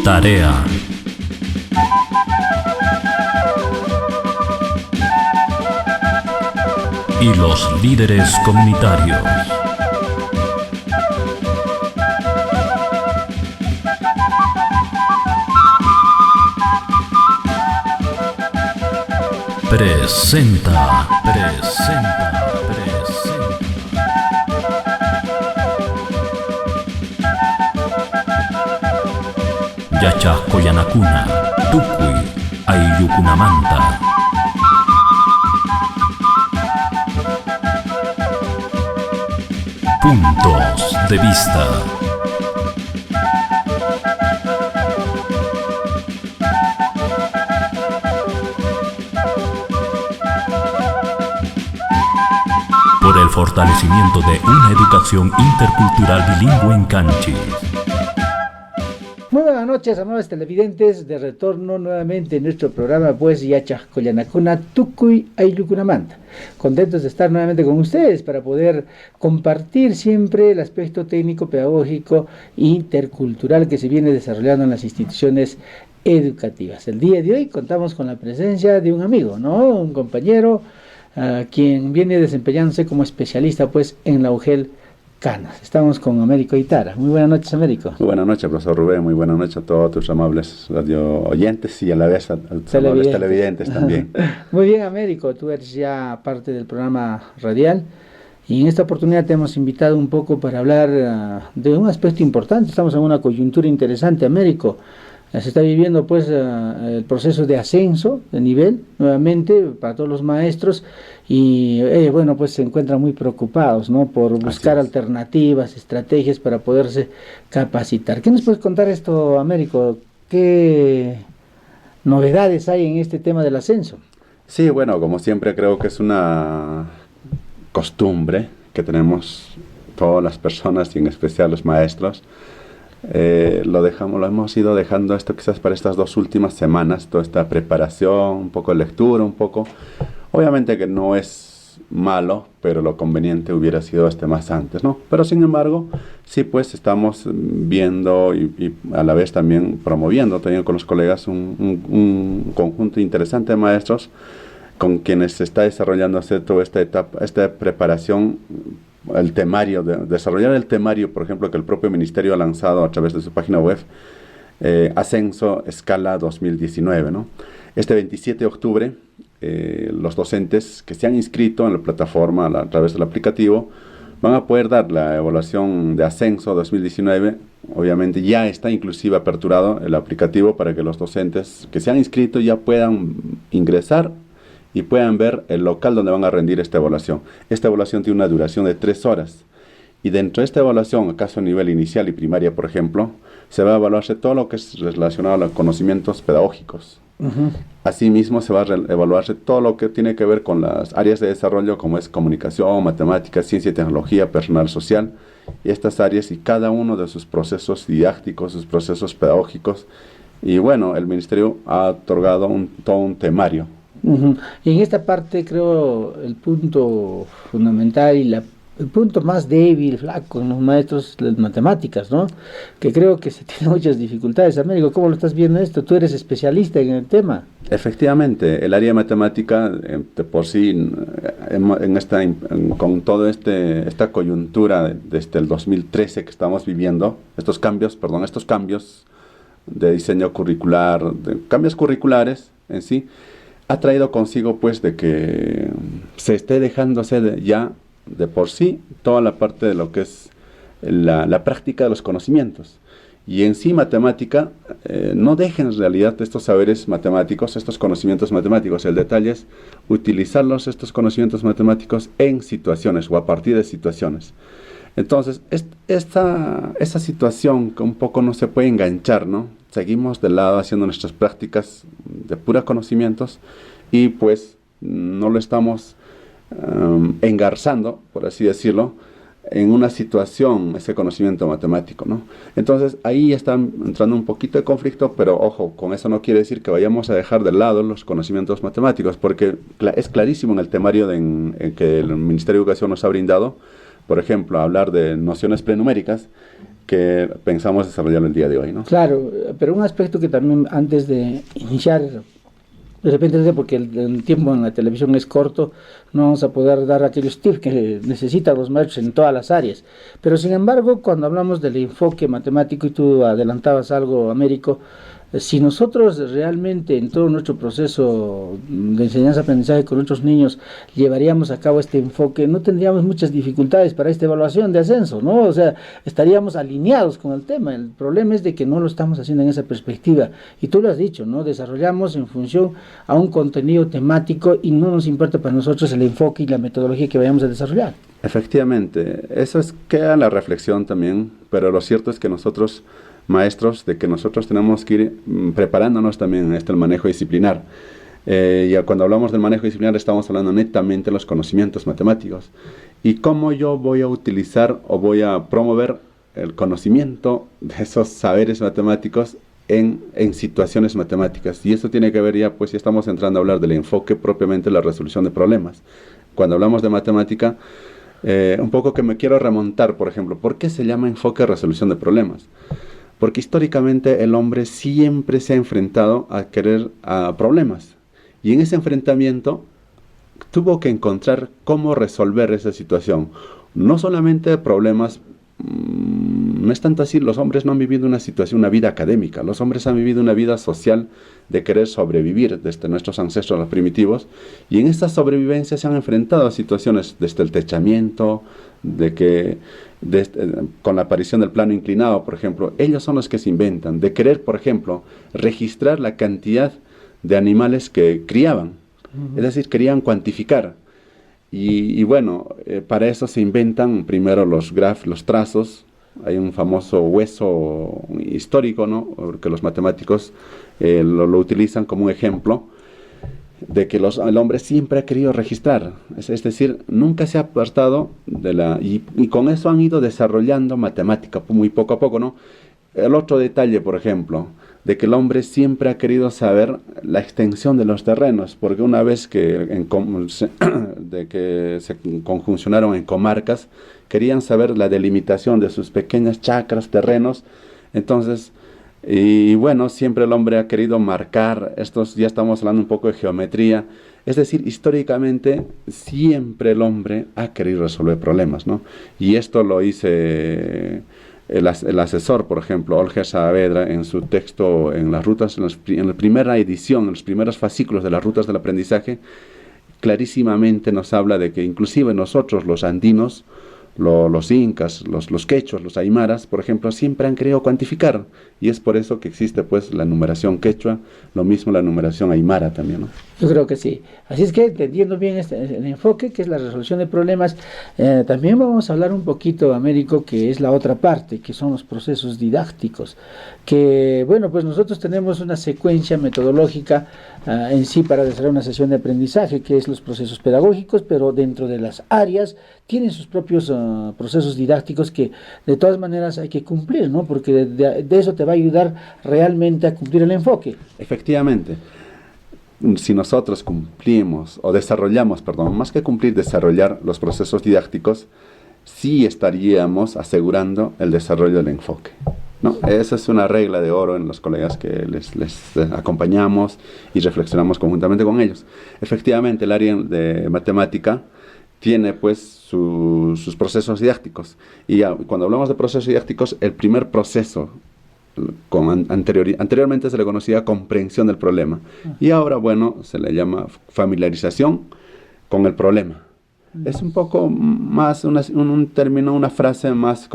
Tarea. Y los líderes comunitarios. Presenta. Yachascoyanacuna, Tucuy, Ayllucunamanta. Puntos de vista. Por el fortalecimiento de una educación intercultural bilingüe en Canchis. Muy buenas noches, amables televidentes, de retorno nuevamente en nuestro programa, pues, Yachascoyanacuna, Tucuy, Ayllucunamanta. Contentos de estar nuevamente con ustedes para poder compartir siempre el aspecto técnico, pedagógico e intercultural que se viene desarrollando en las instituciones educativas. El día de hoy contamos con la presencia de un amigo, ¿no? Un compañero, quien viene desempeñándose como especialista, pues, en la UGEL Canas. Estamos con Américo Itara. Muy buenas noches, Américo. Muy buenas noches, profesor Rubén. Muy buenas noches a todos tus amables radio oyentes y a la vez a tus amables televidentes también. Muy bien, Américo. Tú eres ya parte del programa radial y en esta oportunidad te hemos invitado un poco para hablar de un aspecto importante. Estamos en una coyuntura interesante, Américo. Se está viviendo, pues, el proceso de ascenso de nivel nuevamente para todos los maestros y bueno, pues se encuentran muy preocupados, ¿no?, por buscar alternativas, estrategias para poderse capacitar. ¿Qué nos puedes contar esto, Américo? ¿Qué novedades hay en este tema del ascenso? Sí, bueno, como siempre creo que es una costumbre que tenemos todas las personas y en especial los maestros. Lo hemos ido dejando esto quizás para estas 2 últimas semanas, toda esta preparación, un poco de lectura, obviamente que no es malo, pero lo conveniente hubiera sido más antes, ¿no? Pero sin embargo, sí, pues estamos viendo y a la vez también promoviendo, también con los colegas, un conjunto interesante de maestros con quienes se está desarrollando toda esta etapa, esta preparación, el temario, desarrollar el temario, por ejemplo, que el propio ministerio ha lanzado a través de su página web, Ascenso Escala 2019, ¿no? Este 27 de octubre, los docentes que se han inscrito en la plataforma a través del aplicativo van a poder dar la evaluación de Ascenso 2019. Obviamente ya está inclusive aperturado el aplicativo para que los docentes que se han inscrito ya puedan ingresar y puedan ver el local donde van a rendir esta evaluación. Esta evaluación tiene una duración de 3 horas. Y dentro de esta evaluación, acaso a nivel inicial y primaria, por ejemplo, se va a evaluarse todo lo que es relacionado a los conocimientos pedagógicos. Asimismo, se va a evaluarse todo lo que tiene que ver con las áreas de desarrollo, como es comunicación, matemáticas, ciencia y tecnología, personal social, y estas áreas y cada uno de sus procesos didácticos, sus procesos pedagógicos. Y bueno, el ministerio ha otorgado todo un temario. Y en esta parte creo el punto fundamental y el punto más débil, flaco en los maestros, las matemáticas, ¿no? Que creo que se tienen muchas dificultades. Américo, ¿cómo lo estás viendo esto? Tú eres especialista en el tema. Efectivamente, el área de matemática, de por sí, con toda esta coyuntura desde el 2013 que estamos viviendo, estos cambios de diseño curricular, de cambios curriculares en sí, ha traído consigo, pues, de que se esté dejándose ya de por sí toda la parte de lo que es la práctica de los conocimientos. Y en sí matemática, no dejen en realidad estos saberes matemáticos, estos conocimientos matemáticos. El detalle es utilizarlos, estos conocimientos matemáticos, en situaciones o a partir de situaciones. Entonces, esta situación que un poco no se puede enganchar, ¿no? Seguimos de lado haciendo nuestras prácticas de puros conocimientos y pues no lo estamos engarzando, por así decirlo, en una situación, ese conocimiento matemático, ¿no? Entonces ahí está entrando un poquito de conflicto, pero ojo, con eso no quiere decir que vayamos a dejar de lado los conocimientos matemáticos, porque es clarísimo en el temario en que el Ministerio de Educación nos ha brindado, por ejemplo, hablar de nociones prenuméricas, que que pensamos desarrollarlo el día de hoy, ¿no? Claro, pero un aspecto que también antes de iniciar, de repente porque el tiempo en la televisión es corto, no vamos a poder dar aquellos tips que necesitan los maestros en todas las áreas. Pero sin embargo, cuando hablamos del enfoque matemático, y tú adelantabas algo, Américo, si nosotros realmente en todo nuestro proceso de enseñanza-aprendizaje con nuestros niños llevaríamos a cabo este enfoque, no tendríamos muchas dificultades para esta evaluación de ascenso, ¿no? O sea, estaríamos alineados con el tema. El problema es de que no lo estamos haciendo en esa perspectiva. Y tú lo has dicho, ¿no? Desarrollamos en función a un contenido temático y no nos importa para nosotros el enfoque y la metodología que vayamos a desarrollar. Efectivamente, eso es queda la reflexión también, pero lo cierto es que nosotros maestros, de que nosotros tenemos que ir preparándonos también en el manejo disciplinar. Y cuando hablamos del manejo disciplinar estamos hablando netamente de los conocimientos matemáticos. Y cómo yo voy a utilizar o voy a promover el conocimiento de esos saberes matemáticos en situaciones matemáticas. Y eso tiene que ver ya, pues ya estamos entrando a hablar del enfoque propiamente de la resolución de problemas. Cuando hablamos de matemática, un poco que me quiero remontar, por ejemplo, ¿por qué se llama enfoque de resolución de problemas? Porque históricamente el hombre siempre se ha enfrentado a problemas. Y en ese enfrentamiento tuvo que encontrar cómo resolver esa situación. No solamente problemas, no es tanto así, los hombres no han vivido una vida académica. Los hombres han vivido una vida social de querer sobrevivir desde nuestros ancestros los primitivos. Y en esta sobrevivencia se han enfrentado a situaciones desde el techamiento, con la aparición del plano inclinado, por ejemplo. Ellos son los que se inventan, de querer, por ejemplo, registrar la cantidad de animales que criaban. Es decir, querían cuantificar. Y bueno, para eso se inventan primero los trazos. Hay un famoso hueso histórico, ¿no? Porque los matemáticos lo utilizan como un ejemplo de que el hombre siempre ha querido registrar, es decir, nunca se ha apartado y con eso han ido desarrollando matemática muy poco a poco, ¿no? El otro detalle, por ejemplo, de que el hombre siempre ha querido saber la extensión de los terrenos, porque una vez que se conjuncionaron en comarcas, querían saber la delimitación de sus pequeñas chacras, terrenos. Entonces, y bueno, siempre el hombre ha querido marcar, ya estamos hablando un poco de geometría, es decir, históricamente siempre el hombre ha querido resolver problemas, ¿no? Y esto lo hice el asesor, por ejemplo, Olger Saavedra, en su texto en las rutas, en la primera edición, en los primeros fascículos de las rutas del aprendizaje, clarísimamente nos habla de que inclusive nosotros los andinos, los incas, los quechuas, los aymaras, por ejemplo, siempre han querido cuantificar, y es por eso que existe pues la numeración quechua, lo mismo la numeración aymara también, ¿no? Yo creo que sí. Así es que, entendiendo bien el enfoque, que es la resolución de problemas, también vamos a hablar un poquito, Américo, que es la otra parte, que son los procesos didácticos, que, bueno, pues nosotros tenemos una secuencia metodológica en sí para desarrollar una sesión de aprendizaje, que es los procesos pedagógicos, pero dentro de las áreas tienen sus propios procesos didácticos que de todas maneras hay que cumplir, ¿no? Porque de eso te va a ayudar realmente a cumplir el enfoque. Efectivamente. Si nosotros cumplimos o desarrollamos, perdón, más que cumplir, desarrollar los procesos didácticos, sí estaríamos asegurando el desarrollo del enfoque, ¿no? Esa es una regla de oro en los colegas que les acompañamos y reflexionamos conjuntamente con ellos. Efectivamente, el área de matemática tiene pues sus procesos didácticos. Y cuando hablamos de procesos didácticos, el primer proceso, anteriormente se le conocía comprensión del problema, y ahora, bueno, se le llama familiarización con el problema. Es un poco más un término, una frase más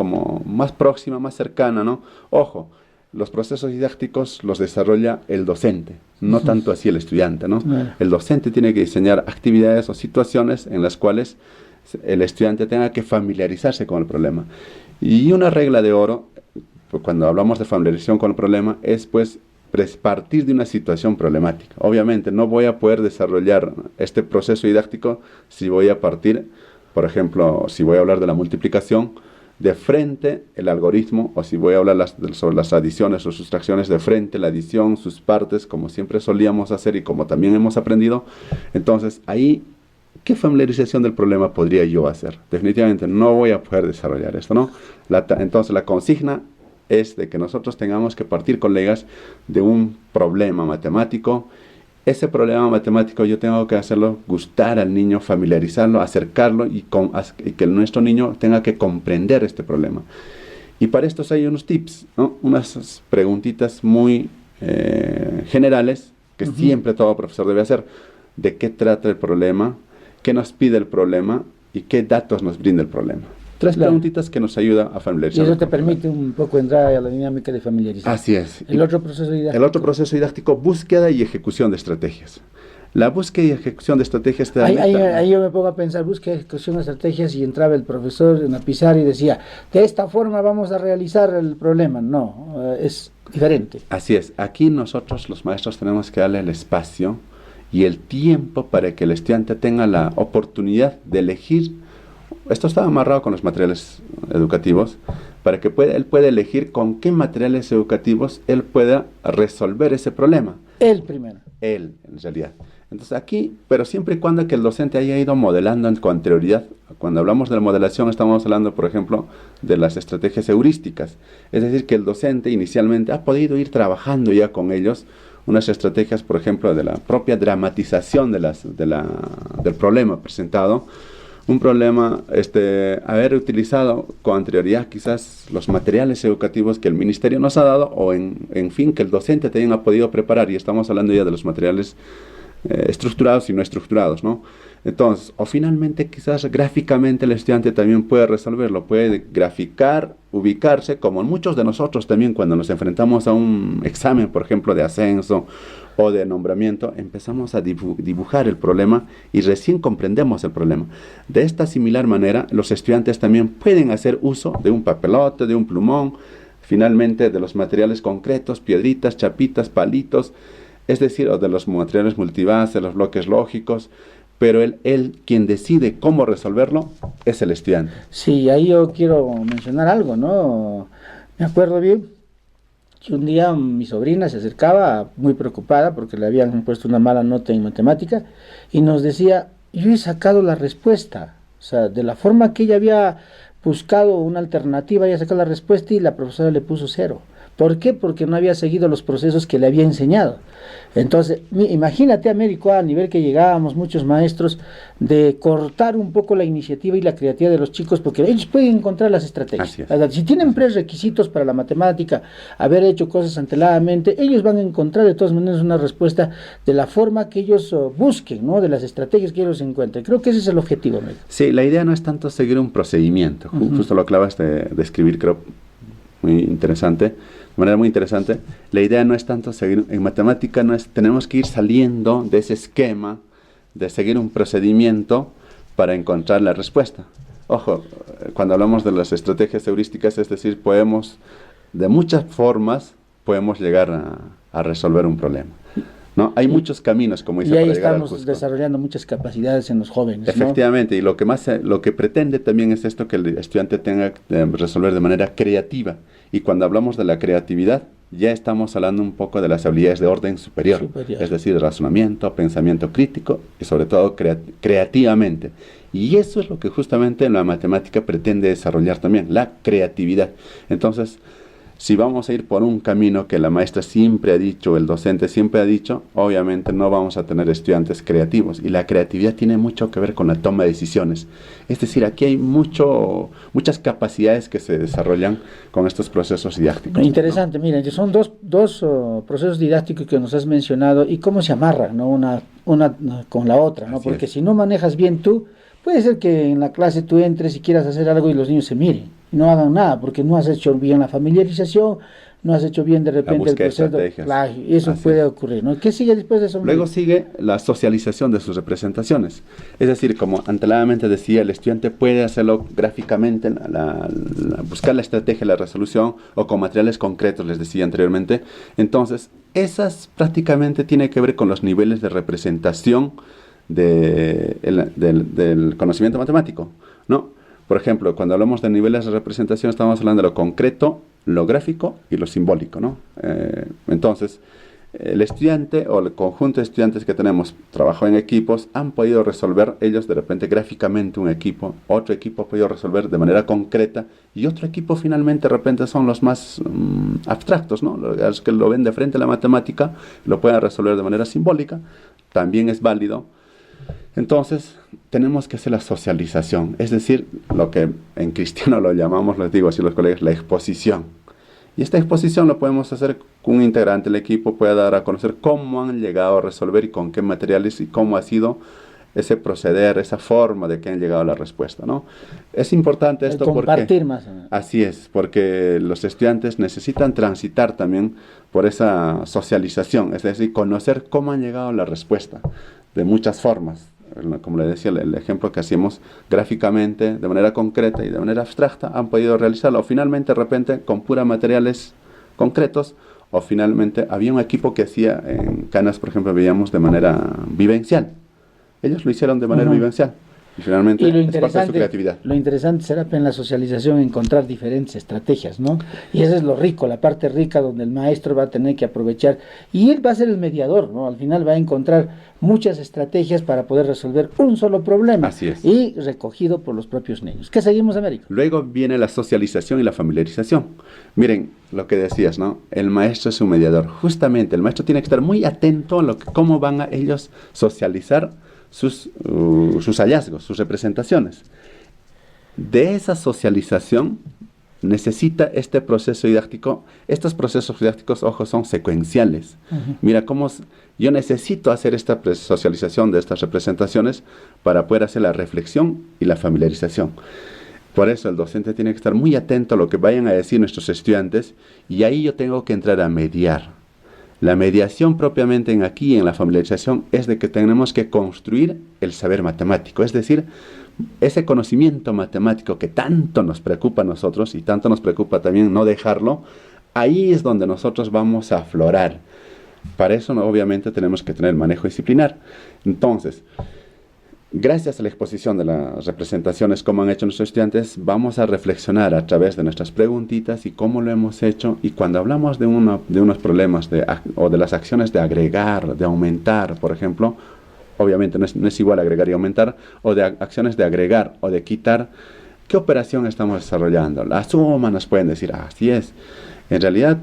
próxima, más cercana, ¿no? Ojo, los procesos didácticos los desarrolla el docente, no tanto así el estudiante, ¿no? El docente tiene que diseñar actividades o situaciones en las cuales el estudiante tenga que familiarizarse con el problema. Y una regla de oro, cuando hablamos de familiarización con el problema, es pues partir de una situación problemática. Obviamente no voy a poder desarrollar este proceso didáctico si voy a partir, por ejemplo, si voy a hablar de la multiplicación, de frente el algoritmo, o si voy a hablar sobre las adiciones o sustracciones, de frente la adición, sus partes, como siempre solíamos hacer y como también hemos aprendido. Entonces ahí, ¿qué familiarización del problema podría yo hacer? Definitivamente no voy a poder desarrollar esto, ¿no? Entonces la consigna es de que nosotros tengamos que partir, colegas, de un problema matemático. Ese problema matemático yo tengo que hacerlo gustar al niño, familiarizarlo, acercarlo y que nuestro niño tenga que comprender este problema. Y para esto hay unos tips, ¿no? Unas preguntitas muy generales que siempre todo profesor debe hacer. ¿De qué trata el problema? ¿Qué nos pide el problema? ¿Y qué datos nos brinda el problema? Tres preguntitas que nos ayudan a familiarizar. Y eso te permite un poco entrar a la dinámica de familiarizar. Así es. El otro proceso didáctico. El otro proceso didáctico, búsqueda y ejecución de estrategias. La búsqueda y ejecución de estrategias... Ahí yo me pongo a pensar, búsqueda y ejecución de estrategias, y entraba el profesor en la pizarra y decía, de esta forma vamos a realizar el problema. No, es diferente. Así es. Aquí nosotros, los maestros, tenemos que darle el espacio y el tiempo para que el estudiante tenga la oportunidad de elegir. Esto está amarrado con los materiales educativos, para que él pueda elegir con qué materiales educativos él pueda resolver ese problema. Él primero. Él, en realidad. Entonces aquí, pero siempre y cuando que el docente haya ido modelando con anterioridad. Cuando hablamos de la modelación estamos hablando, por ejemplo, de las estrategias heurísticas. Es decir, que el docente inicialmente ha podido ir trabajando ya con ellos unas estrategias, por ejemplo, de la propia dramatización del problema presentado. Un problema, haber utilizado con anterioridad quizás los materiales educativos que el ministerio nos ha dado, o en fin, que el docente también ha podido preparar, y estamos hablando ya de los materiales estructurados y no estructurados, ¿no? Entonces, o finalmente quizás gráficamente el estudiante también puede resolverlo, puede graficar, ubicarse, como muchos de nosotros también cuando nos enfrentamos a un examen, por ejemplo, de ascenso o de nombramiento, empezamos a dibujar el problema y recién comprendemos el problema. De esta similar manera, los estudiantes también pueden hacer uso de un papelote, de un plumón, finalmente de los materiales concretos, piedritas, chapitas, palitos, es decir, o de los materiales multibase, los bloques lógicos, pero él quien decide cómo resolverlo es el estudiante. Sí, ahí yo quiero mencionar algo, ¿no? Me acuerdo bien que un día mi sobrina se acercaba muy preocupada porque le habían puesto una mala nota en matemática y nos decía, yo he sacado la respuesta, o sea, de la forma que ella había buscado una alternativa, ella sacó la respuesta y la profesora le puso 0. ¿Por qué? Porque no había seguido los procesos que le había enseñado. Entonces, imagínate, Américo, a nivel que llegábamos muchos maestros, de cortar un poco la iniciativa y la creatividad de los chicos, porque ellos pueden encontrar las estrategias. Si tienen prerequisitos para la matemática, haber hecho cosas anteladamente, ellos van a encontrar de todas maneras una respuesta de la forma que ellos busquen, ¿no? De las estrategias que ellos encuentren. Creo que ese es el objetivo, Américo. Sí, la idea no es tanto seguir un procedimiento, justo lo acabas de escribir, creo, muy interesante. De manera muy interesante, la idea no es tanto seguir, en matemática tenemos que ir saliendo de ese esquema de seguir un procedimiento para encontrar la respuesta. Ojo, cuando hablamos de las estrategias heurísticas, es decir, de muchas formas podemos llegar a resolver un problema, ¿no? Hay muchos caminos, como dice, y ahí para llegar al estamos desarrollando muchas capacidades en los jóvenes, efectivamente, ¿no? Y lo que pretende también es esto, que el estudiante tenga que resolver de manera creativa. Y cuando hablamos de la creatividad, ya estamos hablando un poco de las habilidades de orden superior. Es decir, razonamiento, pensamiento crítico y sobre todo creativamente. Y eso es lo que justamente la matemática pretende desarrollar también, la creatividad. Entonces, si vamos a ir por un camino que la maestra siempre ha dicho, el docente siempre ha dicho, obviamente no vamos a tener estudiantes creativos. Y la creatividad tiene mucho que ver con la toma de decisiones. Es decir, aquí hay muchas capacidades que se desarrollan con estos procesos didácticos. Interesante, ¿no? Miren, son dos procesos didácticos que nos has mencionado y cómo se amarran, ¿no? Una con la otra, ¿no? Porque si no manejas bien tú, puede ser que en la clase tú entres y quieras hacer algo y los niños se miren. No hagan nada, porque no has hecho bien la familiarización, no has hecho bien de repente el proceso. Claro, eso puede ocurrir, ¿no? ¿Qué sigue después de eso? Luego sigue la socialización de sus representaciones. Es decir, como anteladamente decía, el estudiante puede hacerlo gráficamente, buscar la estrategia, la resolución, o con materiales concretos, les decía anteriormente. Entonces, esas prácticamente tienen que ver con los niveles de representación del conocimiento matemático, ¿no? Por ejemplo, cuando hablamos de niveles de representación, estamos hablando de lo concreto, lo gráfico y lo simbólico, ¿no? Entonces, el estudiante o el conjunto de estudiantes que tenemos trabajado en equipos han podido resolver ellos de repente gráficamente un equipo, otro equipo ha podido resolver de manera concreta y otro equipo finalmente de repente son los más abstractos, ¿no? Los que lo ven de frente a la matemática lo pueden resolver de manera simbólica, también es válido. Entonces tenemos que hacer la socialización, es decir, lo que en cristiano lo llamamos, les digo así a los colegas, la exposición. Y esta exposición lo podemos hacer con un integrante del equipo, puede dar a conocer cómo han llegado a resolver y con qué materiales y cómo ha sido ese proceder, esa forma de que han llegado a la respuesta, ¿no? Es importante esto porque... Compartir más. Así es, porque los estudiantes necesitan transitar también por esa socialización, es decir, conocer cómo han llegado a la respuesta de muchas formas. Como le decía, el ejemplo que hacíamos gráficamente, de manera concreta y de manera abstracta, han podido realizarlo. O finalmente, de repente, con puros materiales concretos, o finalmente había un equipo que hacía en Canas, por ejemplo, veíamos de manera vivencial. Ellos lo hicieron de manera vivencial. Y finalmente es parte de su creatividad. Lo interesante será en la socialización encontrar diferentes estrategias, ¿no? Y eso es lo rico, la parte rica donde el maestro va a tener que aprovechar y él va a ser el mediador, ¿no? Al final va a encontrar muchas estrategias para poder resolver un solo problema. Así es. Y recogido por los propios niños. ¿Qué seguimos, Américo? Luego viene la socialización y la familiarización. Miren lo que decías, ¿no? El maestro es un mediador. Justamente, el maestro tiene que estar muy atento a cómo van a ellos socializar sus hallazgos, sus representaciones. De esa socialización necesita este proceso didáctico. Estos procesos didácticos, ojo, son secuenciales. Mira cómo yo necesito hacer esta socialización de estas representaciones para poder hacer la reflexión y la familiarización. Por eso el docente tiene que estar muy atento a lo que vayan a decir nuestros estudiantes y ahí yo tengo que entrar a mediar. La mediación propiamente en la familiarización es de que tenemos que construir el saber matemático, es decir, ese conocimiento matemático que tanto nos preocupa a nosotros y tanto nos preocupa también no dejarlo, ahí es donde nosotros vamos a aflorar. Para eso obviamente tenemos que tener manejo disciplinar. Entonces, gracias a la exposición de las representaciones como han hecho nuestros estudiantes, vamos a reflexionar a través de nuestras preguntitas y cómo lo hemos hecho. Y cuando hablamos de unos problemas o de las acciones de agregar, de aumentar, por ejemplo, obviamente no es igual agregar y aumentar, o de acciones de agregar o de quitar, ¿qué operación estamos desarrollando? La suma nos pueden decir, así es. En realidad,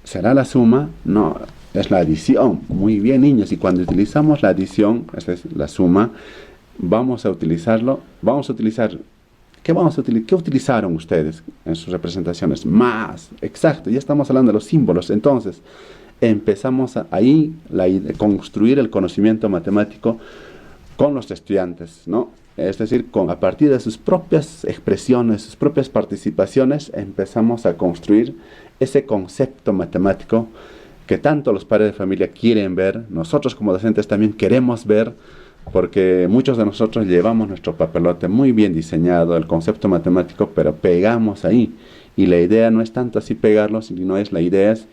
¿será la suma? No, es la adición. Muy bien, niños. Y cuando utilizamos la adición, esa es la suma, ¿qué utilizaron ustedes en sus representaciones? Más, exacto, ya estamos hablando de los símbolos. Entonces, empezamos ahí construir el conocimiento matemático con los estudiantes, ¿no? Es decir, a partir de sus propias expresiones, sus propias participaciones, empezamos a construir ese concepto matemático que tanto los padres de familia quieren ver, nosotros como docentes también queremos ver, porque muchos de nosotros llevamos nuestro papelote muy bien diseñado, el concepto matemático, pero pegamos ahí. Y la idea no es tanto así pegarlo, sino la idea es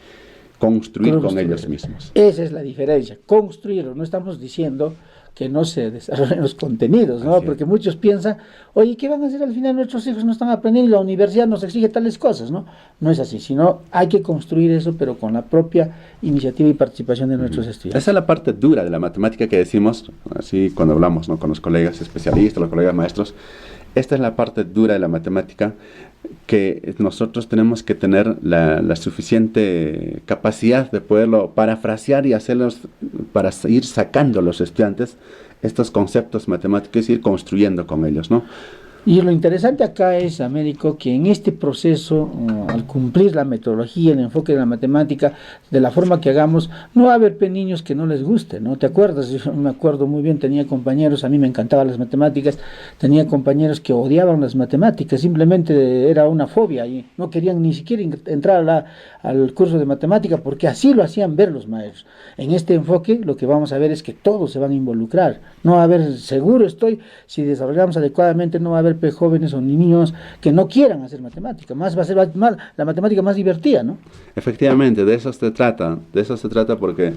construir con ellos mismos. Esa es la diferencia, construirlo. No estamos diciendo que no se desarrollen los contenidos, ¿no? Porque muchos piensan, oye, ¿qué van a hacer al final? Nuestros hijos no están aprendiendo y la universidad nos exige tales cosas, ¿no? No es así, sino hay que construir eso, pero con la propia iniciativa y participación de nuestros estudiantes. Esa es la parte dura de la matemática que decimos, así cuando hablamos, ¿no?, con los colegas especialistas, los colegas maestros. Esta es la parte dura de la matemática, que nosotros tenemos que tener la suficiente capacidad de poderlo parafrasear y hacerlos para ir sacando a los estudiantes estos conceptos matemáticos y ir construyendo con ellos, ¿no? Y lo interesante acá es, Américo, que en este proceso, al cumplir la metodología, el enfoque de la matemática, de la forma que hagamos, no va a haber niños que no les guste, ¿no? ¿Te acuerdas? Yo me acuerdo muy bien, tenía compañeros, a mí me encantaban las matemáticas, tenía compañeros que odiaban las matemáticas, simplemente era una fobia y no querían ni siquiera entrar al curso de matemática porque así lo hacían ver los maestros. En este enfoque lo que vamos a ver es que todos se van a involucrar, no va a haber, seguro estoy, si desarrollamos adecuadamente, no va a haber jóvenes o niños que no quieran hacer matemática, más va a ser la matemática más divertida, ¿no? Efectivamente, de eso se trata porque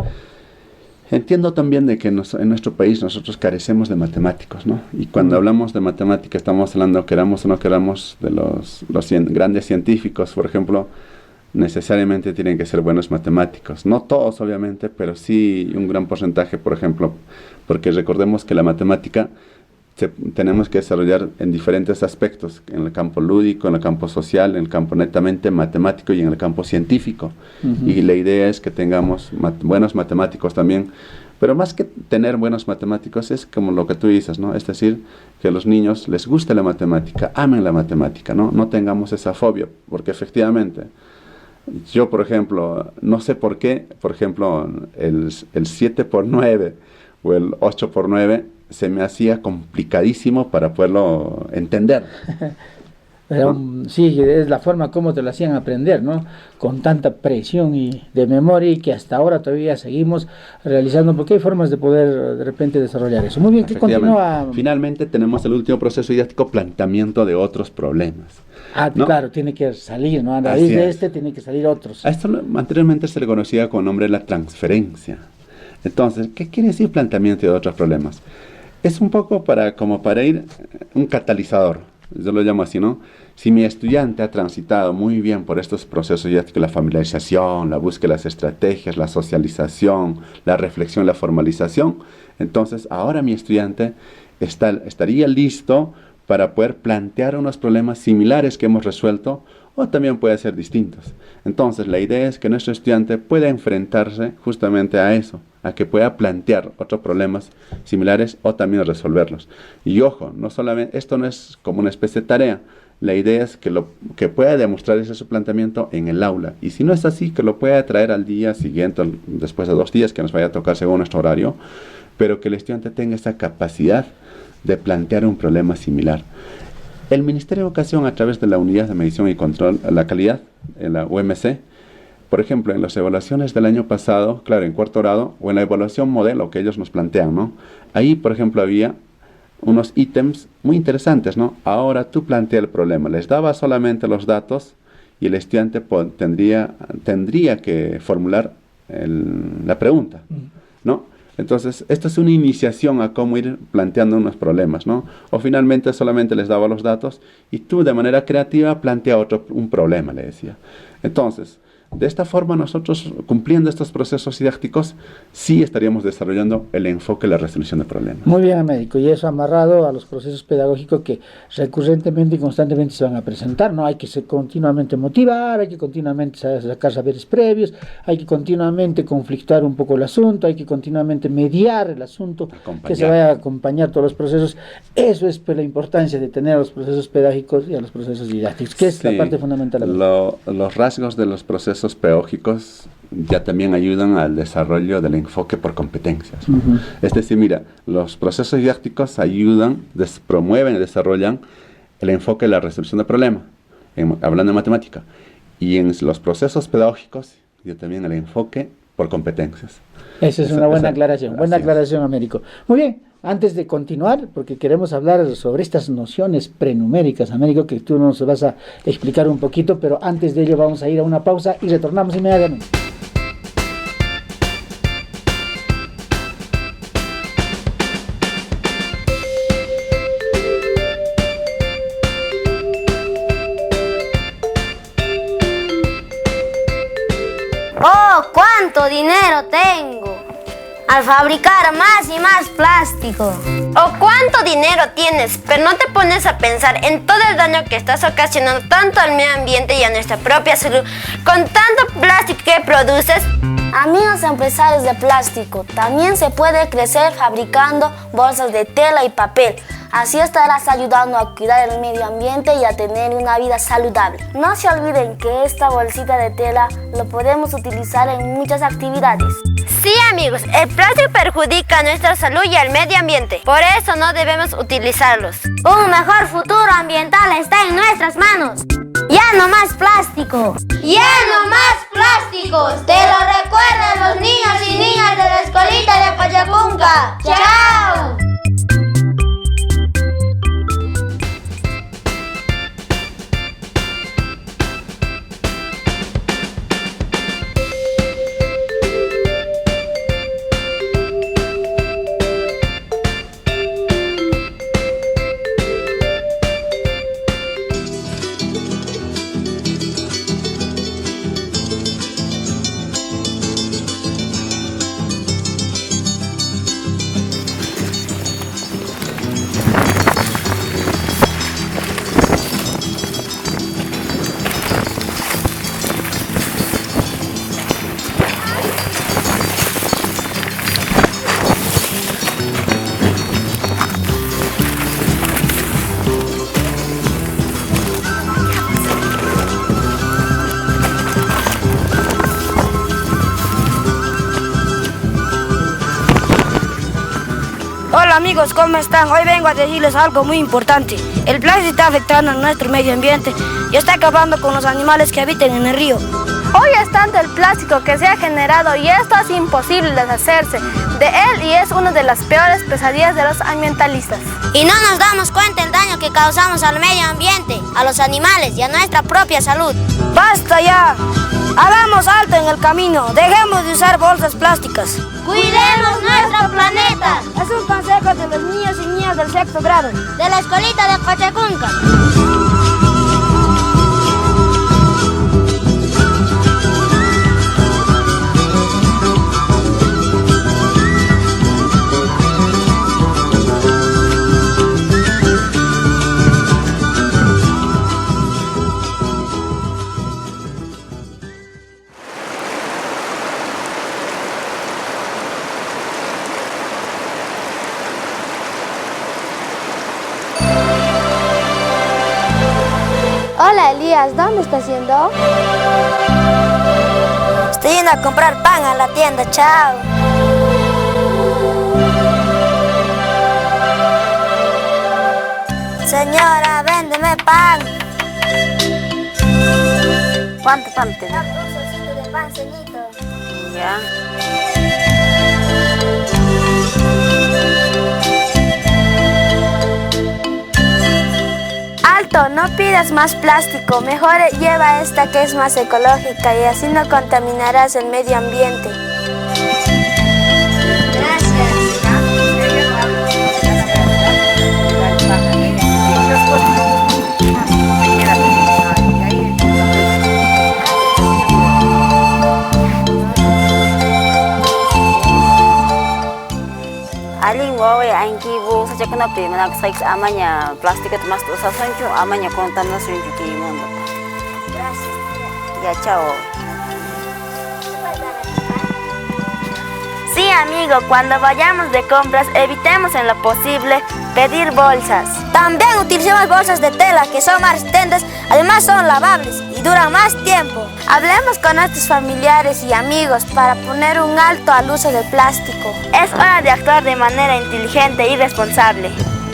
entiendo también de que en nuestro país nosotros carecemos de matemáticos, ¿no? Y cuando hablamos de matemática estamos hablando, queramos o no queramos, de los grandes científicos, por ejemplo, necesariamente tienen que ser buenos matemáticos. No todos, obviamente, pero sí un gran porcentaje, por ejemplo, porque recordemos que la matemática tenemos que desarrollar en diferentes aspectos, en el campo lúdico, en el campo social, en el campo netamente matemático y en el campo científico. Y la idea es que tengamos buenos matemáticos también, pero más que tener buenos matemáticos es como lo que tú dices, ¿no? Es decir, que a los niños les guste la matemática, amen la matemática, ¿no? No tengamos esa fobia, porque efectivamente, yo, por ejemplo, no sé por qué, por ejemplo, el 7 por 9 o el 8 por 9 se me hacía complicadísimo para poderlo entender. Pero, ¿no? sí, es la forma como te lo hacían aprender, ¿no? Con tanta presión y de memoria y que hasta ahora todavía seguimos realizando, porque hay formas de poder de repente desarrollar eso. Muy bien, ¿qué continúa? Finalmente tenemos el último proceso didáctico, planteamiento de otros problemas. ¿no? Claro, tiene que salir, ¿no? A raíz de este tiene que salir otros. A esto anteriormente se le conocía con nombre la transferencia. Entonces, ¿qué quiere decir planteamiento de otros problemas? Es un poco como para ir un catalizador, yo lo llamo así, ¿no? Si mi estudiante ha transitado muy bien por estos procesos didácticos, la familiarización, la búsqueda de las estrategias, la socialización, la reflexión, la formalización, entonces ahora mi estudiante estaría listo para poder plantear unos problemas similares que hemos resuelto o también puede ser distintos. Entonces la idea es que nuestro estudiante pueda enfrentarse justamente a eso, a que pueda plantear otros problemas similares o también resolverlos. Y ojo, no solamente, esto no es como una especie de tarea, la idea es que pueda demostrar ese su planteamiento en el aula. Y si no es así, que lo pueda traer al día siguiente, después de 2 días que nos vaya a tocar según nuestro horario, pero que el estudiante tenga esa capacidad de plantear un problema similar. El Ministerio de Educación, a través de la Unidad de Medición y Control de la Calidad, en la UMC, por ejemplo, en las evaluaciones del año pasado, claro, en 4º grado, o en la evaluación modelo que ellos nos plantean, ¿no? Ahí, por ejemplo, había unos ítems muy interesantes, ¿no? Ahora tú planteas el problema, les daba solamente los datos y el estudiante tendría que formular la pregunta, ¿no? Entonces, esta es una iniciación a cómo ir planteando unos problemas, ¿no? O finalmente solamente les daba los datos y tú de manera creativa plantea un problema, le decía. Entonces, de esta forma nosotros, cumpliendo estos procesos didácticos, sí estaríamos desarrollando el enfoque de la resolución de problemas. Muy bien, Américo, y eso amarrado a los procesos pedagógicos que recurrentemente y constantemente se van a presentar, ¿no? Hay que continuamente motivar, hay que continuamente sacar saberes previos, hay que continuamente conflictuar un poco el asunto, hay que continuamente mediar el asunto, que se vaya a acompañar todos los procesos. Eso es pues la importancia de tener a los procesos pedagógicos y a los procesos didácticos, que es la parte fundamental. Los rasgos de los procesos pedagógicos ya también ayudan al desarrollo del enfoque por competencias. Es decir, mira, los procesos didácticos promueven y desarrollan el enfoque de la resolución de problemas, hablando de matemática, y en los procesos pedagógicos ya también el enfoque por competencias. Esa es una buena aclaración, Américo. Muy bien. Antes de continuar, porque queremos hablar sobre estas nociones prenuméricas, Américo, que tú nos vas a explicar un poquito, pero antes de ello vamos a ir a una pausa y retornamos inmediatamente. ¡Oh, cuánto dinero tengo! Al fabricar más y más plástico. ¿O cuánto dinero tienes? Pero no te pones a pensar en todo el daño que estás ocasionando tanto al medio ambiente y a nuestra propia salud con tanto plástico que produces. Amigos empresarios de plástico, también se puede crecer fabricando bolsas de tela y papel. Así estarás ayudando a cuidar el medio ambiente y a tener una vida saludable. No se olviden que esta bolsita de tela lo podemos utilizar en muchas actividades. Sí, amigos, el plástico perjudica a nuestra salud y al medio ambiente. Por eso no debemos utilizarlos. Un mejor futuro ambiental está en nuestras manos. ¡Ya no más plástico! ¡Ya no más plásticos! Te lo recuerdan los niños y niñas de la escuelita de Pachacunca. ¡Chao! Hola amigos, ¿cómo están? Hoy vengo a decirles algo muy importante. El plástico está afectando a nuestro medio ambiente y está acabando con los animales que habitan en el río. Hoy es tanto el plástico que se ha generado y esto es imposible deshacerse de él y es una de las peores pesadillas de los ambientalistas. Y no nos damos cuenta del daño que causamos al medio ambiente, a los animales y a nuestra propia salud. ¡Basta ya! Hagamos alto en el camino, dejemos de usar bolsas plásticas. ¡Cuidemos nuestro planeta! Es un consejo de los niños y niñas del sexto grado. De la escuelita de Cochacunca. Hola Elías, ¿dónde estás yendo? Estoy yendo a comprar pan a la tienda, chao. Señora, véndeme pan. ¿Cuánto pan te da? Un solcito de pan, ceñito. Ya. Alto, no pidas más plástico, mejor lleva esta que es más ecológica y así no contaminarás el medio ambiente. Aling wawe ainkibu saja kena pi mana saiks amanya plastik itu mas usah sanju amanya kontaminasi juga imun. Gracias. Ya chao. Sí, amigo, cuando vayamos de compras, evitemos en lo posible pedir bolsas. También utilicemos bolsas de tela que son más resistentes, además son lavables y duran más tiempo. Hablemos con nuestros familiares y amigos para poner un alto al uso del plástico. Es hora de actuar de manera inteligente y responsable.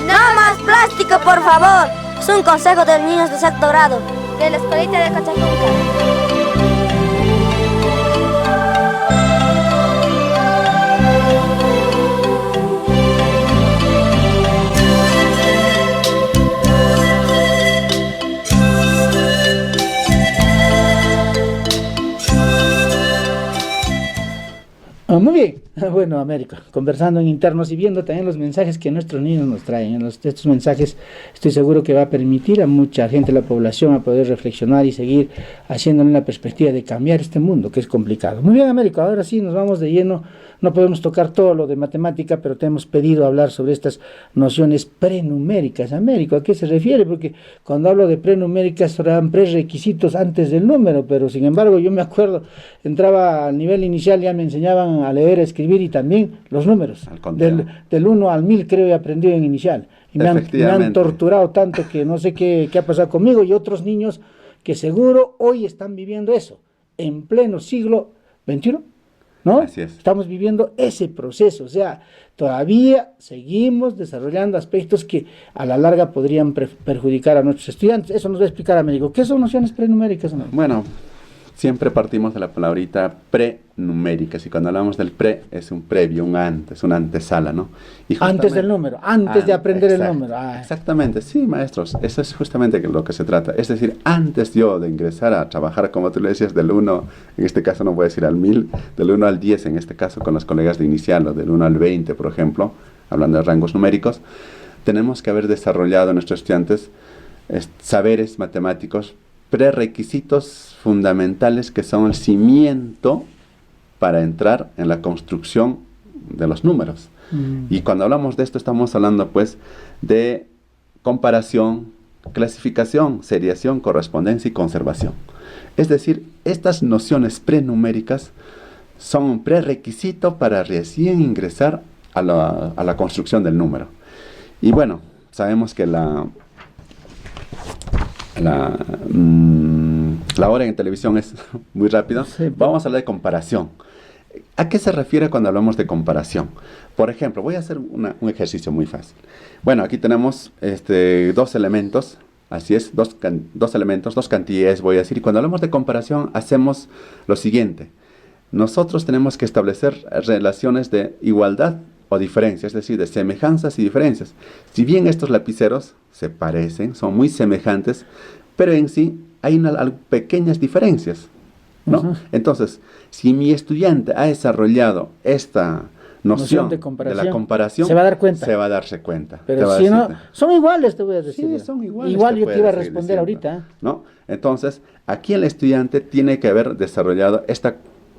No más plástico, por favor. Es un consejo de los niños de sexto grado. De la escuelita de Cochacunca. Muy bien, bueno América, conversando en internos y viendo también los mensajes que nuestros niños nos traen. Estos mensajes estoy seguro que va a permitir a mucha gente de la población a poder reflexionar y seguir haciéndole una perspectiva de cambiar este mundo que es complicado. Muy bien América, ahora sí nos vamos de lleno. No podemos tocar todo lo de matemática, pero te hemos pedido hablar sobre estas nociones prenuméricas. Américo, ¿a qué se refiere? Porque cuando hablo de prenuméricas serán prerequisitos antes del número, pero sin embargo yo me acuerdo, entraba a nivel inicial, ya me enseñaban a leer, a escribir y también los números. Del 1 al 1000 creo he aprendido en inicial. Y me han torturado tanto que no sé qué ha pasado conmigo y otros niños que seguro hoy están viviendo eso, en pleno siglo XXI. ¿No? Así es. Estamos viviendo ese proceso, o sea, todavía seguimos desarrollando aspectos que a la larga podrían perjudicar a nuestros estudiantes. Eso nos va a explicar Américo. ¿Qué son nociones prenuméricas? Bueno, siempre partimos de la palabrita prenuméricas y cuando hablamos del pre es un previo, un antes, una antesala, ¿no? Y antes del número, antes de aprender el número. Exactamente, sí, maestros, eso es justamente lo que se trata. Es decir, antes yo de ingresar a trabajar, como tú le decías, del 1, en este caso no voy a decir al 1000, del 1 al 10, en este caso con los colegas de inicial, o del 1 al 20, por ejemplo, hablando de rangos numéricos, tenemos que haber desarrollado en nuestros estudiantes saberes matemáticos, prerequisitos fundamentales que son el cimiento para entrar en la construcción de los números. Y cuando hablamos de esto estamos hablando pues de comparación, clasificación, seriación, correspondencia y conservación. Es decir, estas nociones prenuméricas son un prerequisito para recién ingresar a la construcción del número. Y bueno, sabemos que la hora en televisión es muy rápida. Sí, Vamos a hablar de comparación. ¿A qué se refiere cuando hablamos de comparación? Por ejemplo, voy a hacer un ejercicio muy fácil. Bueno, aquí tenemos dos elementos, así es, dos elementos, dos cantidades, voy a decir. Y cuando hablamos de comparación, hacemos lo siguiente. Nosotros tenemos que establecer relaciones de igualdad o diferencia, es decir, de semejanzas y diferencias. Si bien estos lapiceros se parecen, son muy semejantes, pero en sí hay pequeñas diferencias, ¿no? Entonces, si mi estudiante ha desarrollado esta noción de la comparación, se va a dar cuenta. Se va a darse cuenta. Pero si no, son iguales, te voy a decir. Sí, son iguales. Igual yo te iba a responder ahorita. ¿No? Entonces, aquí el estudiante tiene que haber desarrollado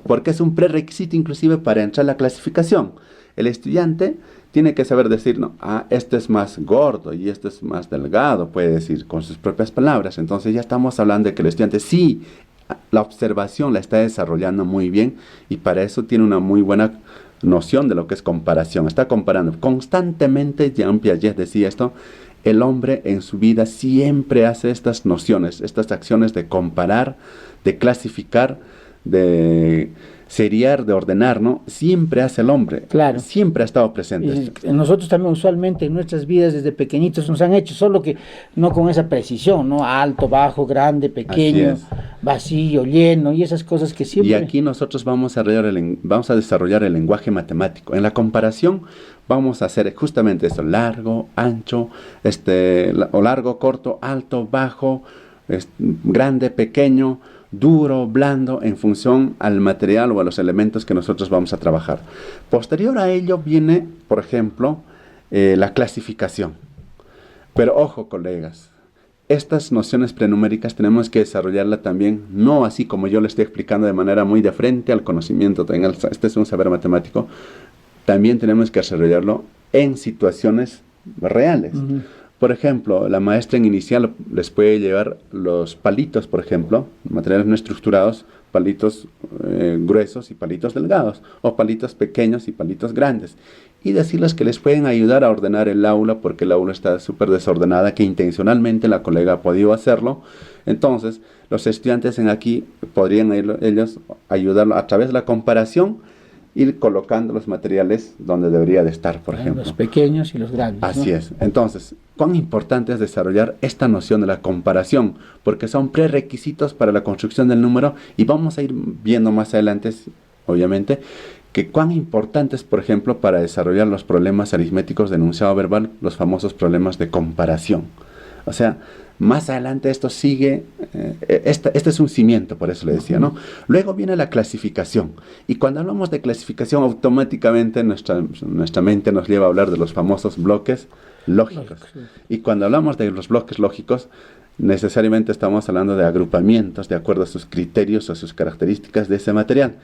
porque es un prerequisito inclusive para entrar a la clasificación. El estudiante tiene que saber decir, no, este es más gordo y este es más delgado, puede decir con sus propias palabras. Entonces ya estamos hablando de que el estudiante sí, la observación la está desarrollando muy bien y para eso tiene una muy buena noción de lo que es comparación. Está comparando constantemente. Jean Piaget decía esto: el hombre en su vida siempre hace estas nociones, estas acciones de comparar, de clasificar, de seriar, de ordenar, ¿no? Siempre hace el hombre. Claro. Siempre ha estado presente. Y nosotros también usualmente en nuestras vidas desde pequeñitos nos han hecho, solo que no con esa precisión, ¿no? Alto, bajo, grande, pequeño, vacío, lleno y esas cosas que siempre... Y aquí nosotros vamos a desarrollar el lenguaje matemático. En la comparación vamos a hacer justamente eso: largo, ancho, o largo, corto, alto, bajo, grande, pequeño, duro, blando, en función al material o a los elementos que nosotros vamos a trabajar. Posterior a ello viene, por ejemplo, la clasificación. Pero ojo, colegas, estas nociones prenuméricas tenemos que desarrollarla también, no así como yo le estoy explicando de manera muy de frente al conocimiento. Este es un saber matemático. También tenemos que desarrollarlo en situaciones reales. Por ejemplo, la maestra en inicial les puede llevar los palitos, por ejemplo, materiales no estructurados, palitos gruesos y palitos delgados, o palitos pequeños y palitos grandes, y decirles que les pueden ayudar a ordenar el aula, porque el aula está súper desordenada, que intencionalmente la colega ha podido hacerlo. Entonces, los estudiantes aquí podrían ellos ayudarlo a través de la comparación, ir colocando los materiales donde debería de estar, por ejemplo. Los pequeños y los grandes. Así es. Entonces, cuán importante es desarrollar esta noción de la comparación, porque son prerequisitos para la construcción del número, y vamos a ir viendo más adelante, obviamente, que cuán importante es, por ejemplo, para desarrollar los problemas aritméticos de enunciado verbal, los famosos problemas de comparación. O sea, más adelante esto sigue, este es un cimiento, por eso le decía, ¿no? Luego viene la clasificación, y cuando hablamos de clasificación, automáticamente nuestra mente nos lleva a hablar de los famosos bloques lógicos. Y cuando hablamos de los bloques lógicos, necesariamente estamos hablando de agrupamientos de acuerdo a sus criterios o sus características de ese material.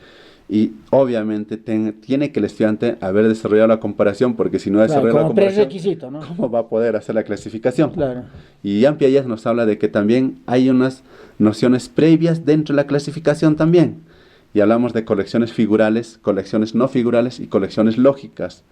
Y obviamente tiene que el estudiante haber desarrollado la comparación, porque si no desarrolla la comparación, prerequisito, ¿no? ¿cómo va a poder hacer la clasificación? Claro. Y Jean Piaget nos habla de que también hay unas nociones previas dentro de la clasificación también. Y hablamos de colecciones figurales, colecciones no figurales y colecciones lógicas.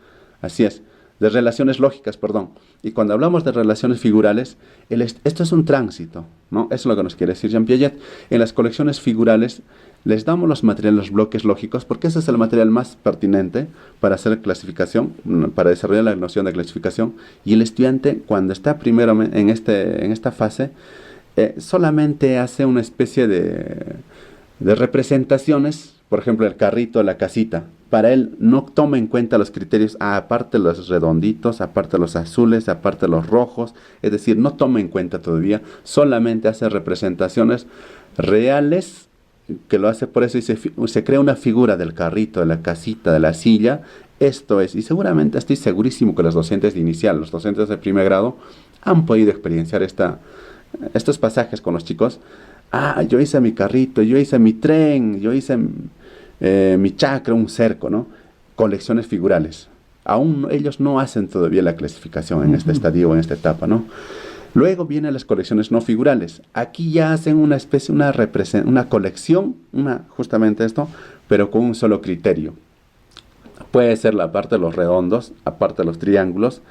Así es, de relaciones lógicas, perdón. Y cuando hablamos de relaciones figurales, esto es un tránsito, ¿no? Eso es lo que nos quiere decir Jean Piaget. En las colecciones figurales les damos los materiales, los bloques lógicos, porque ese es el material más pertinente para hacer clasificación, para desarrollar la noción de clasificación. Y el estudiante, cuando está primero en esta fase, solamente hace una especie de representaciones. Por ejemplo, el carrito, la casita. Para él no toma en cuenta los criterios, aparte los redonditos, aparte los azules, aparte los rojos. Es decir, no toma en cuenta todavía, solamente hace representaciones reales, que lo hace por eso, y se crea una figura del carrito, de la casita, de la silla. Esto es, y seguramente estoy segurísimo que los docentes de inicial, los docentes de primer grado, han podido experienciar estos pasajes con los chicos. Yo hice mi carrito, yo hice mi tren, yo hice mi chacra, un cerco, ¿no? Colecciones figurales. Aún ellos no hacen todavía la clasificación en este estadio o en esta etapa, ¿no? Luego vienen las colecciones no figurales. Aquí ya hacen una especie, una colección, justamente esto, pero con un solo criterio. Puede ser la parte de los redondos, aparte de los triángulos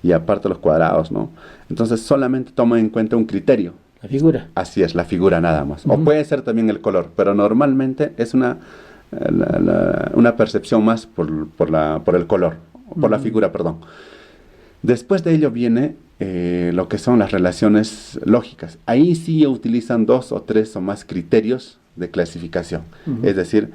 y aparte de los cuadrados, ¿no? Entonces solamente toman en cuenta un criterio. La figura. Así es, la figura nada más. O puede ser también el color, pero normalmente es una una percepción más por el color, por la figura, perdón. Después de ello viene lo que son las relaciones lógicas. Ahí sí utilizan 2 o 3 o más criterios de clasificación. Es decir,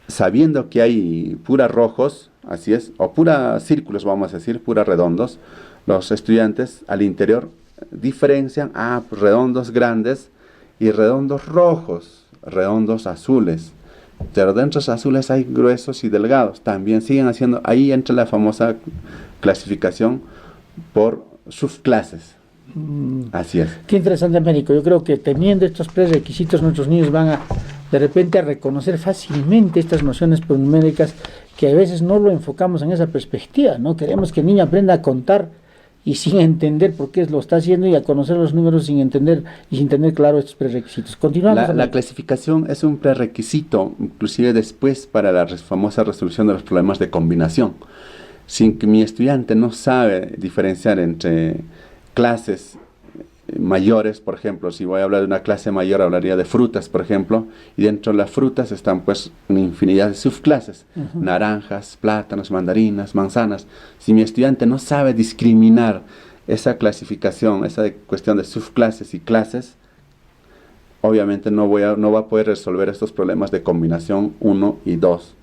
sabiendo que hay puras rojos, así es, o puras círculos, vamos a decir, puras redondos, los estudiantes al interior diferencian pues redondos grandes y redondos rojos, redondos azules. Pero dentro de los azules hay gruesos y delgados. También siguen haciendo, ahí entra la famosa clasificación por subclases. Así es. Qué interesante, Américo. Yo creo que teniendo estos prerequisitos, nuestros niños van a, de repente, a reconocer fácilmente estas nociones numéricas que a veces no lo enfocamos en esa perspectiva, ¿no? Queremos que el niño aprenda a contar y sin entender por qué lo está haciendo, y a conocer los números sin entender y sin tener claro estos prerequisitos. Continuamos. La clasificación es un prerequisito, inclusive después, para la famosa resolución de los problemas de combinación. Sin que mi estudiante no sabe diferenciar entre clases mayores, por ejemplo, si voy a hablar de una clase mayor, hablaría de frutas, por ejemplo, y dentro de las frutas están pues una infinidad de subclases, naranjas, plátanos, mandarinas, manzanas. Si mi estudiante no sabe discriminar esa clasificación, esa cuestión de subclases y clases, obviamente no va a poder resolver estos problemas de combinación 1 y 2.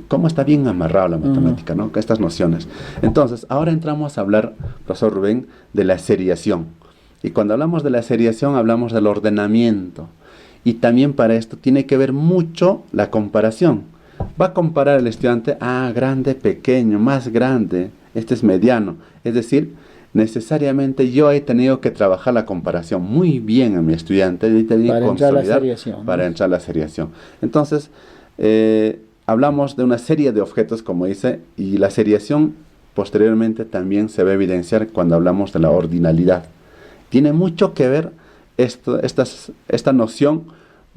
¿Cómo está bien amarrado la matemática, ¿no? Estas nociones. Entonces, ahora entramos a hablar, profesor Rubén, de la seriación. Y cuando hablamos de la seriación, hablamos del ordenamiento. Y también para esto tiene que ver mucho la comparación. Va a comparar el estudiante, grande, pequeño, más grande, este es mediano. Es decir, necesariamente yo he tenido que trabajar la comparación muy bien a mi estudiante. Para entrar a la seriación. Para entrar a la seriación. Entonces, hablamos de una serie de objetos, como dice, y la seriación posteriormente también se va a evidenciar cuando hablamos de la ordinalidad. Tiene mucho que ver esta noción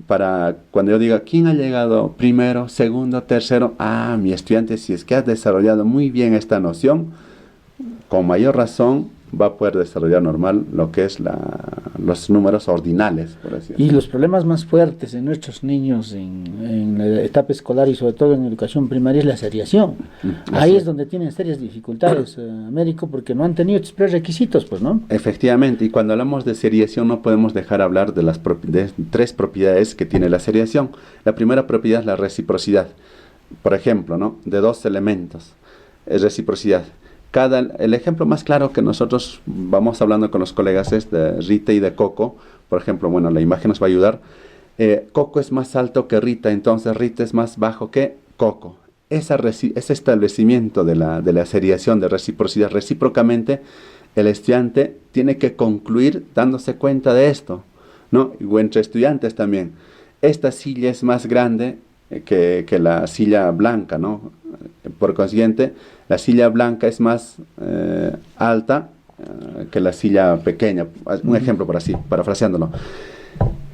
para cuando yo diga quién ha llegado primero, segundo, tercero. Mi estudiante, si es que ha desarrollado muy bien esta noción, con mayor razón va a poder desarrollar normal lo que es los números ordinales, por así decirlo. Y los problemas más fuertes de nuestros niños en la etapa escolar y sobre todo en educación primaria es la seriación. Ahí es donde tienen serias dificultades, Américo, porque no han tenido estos prerequisitos, pues, ¿no? Efectivamente, y cuando hablamos de seriación no podemos dejar hablar de de 3 propiedades que tiene la seriación. La primera propiedad es la reciprocidad. Por ejemplo, ¿no? De 2 elementos, es reciprocidad. El ejemplo más claro que nosotros vamos hablando con los colegas es de Rita y de Coco. Por ejemplo, bueno, la imagen nos va a ayudar. Coco es más alto que Rita, entonces Rita es más bajo que Coco. Ese establecimiento de la seriación, de reciprocidad, recíprocamente, el estudiante tiene que concluir dándose cuenta de esto, ¿no? O entre estudiantes también. Esta silla es más grande que la silla blanca, ¿no? Por consiguiente, la silla blanca es más alta que la silla pequeña. Un ejemplo por así, parafraseándolo.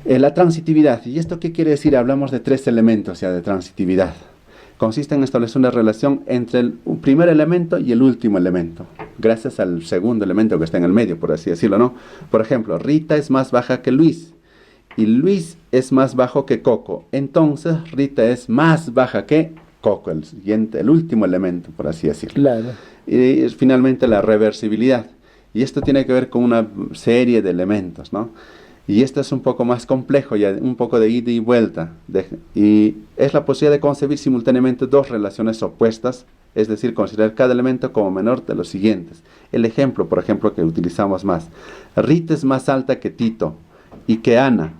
La transitividad. ¿Y esto qué quiere decir? Hablamos de 3 elementos ya de transitividad. Consiste en establecer una relación entre el primer elemento y el último elemento, gracias al segundo elemento que está en el medio, por así decirlo, ¿no? Por ejemplo, Rita es más baja que Luis. Y Luis es más bajo que Coco. Entonces, Rita es más baja que Coco, el último elemento, por así decirlo. Claro. Y finalmente la reversibilidad. Y esto tiene que ver con una serie de elementos, ¿no? Y esto es un poco más complejo, ya un poco de ida y vuelta. Y es la posibilidad de concebir simultáneamente 2 relaciones opuestas, es decir, considerar cada elemento como menor de los siguientes. El ejemplo, por ejemplo, que utilizamos más. Rita es más alta que Tito y que Ana,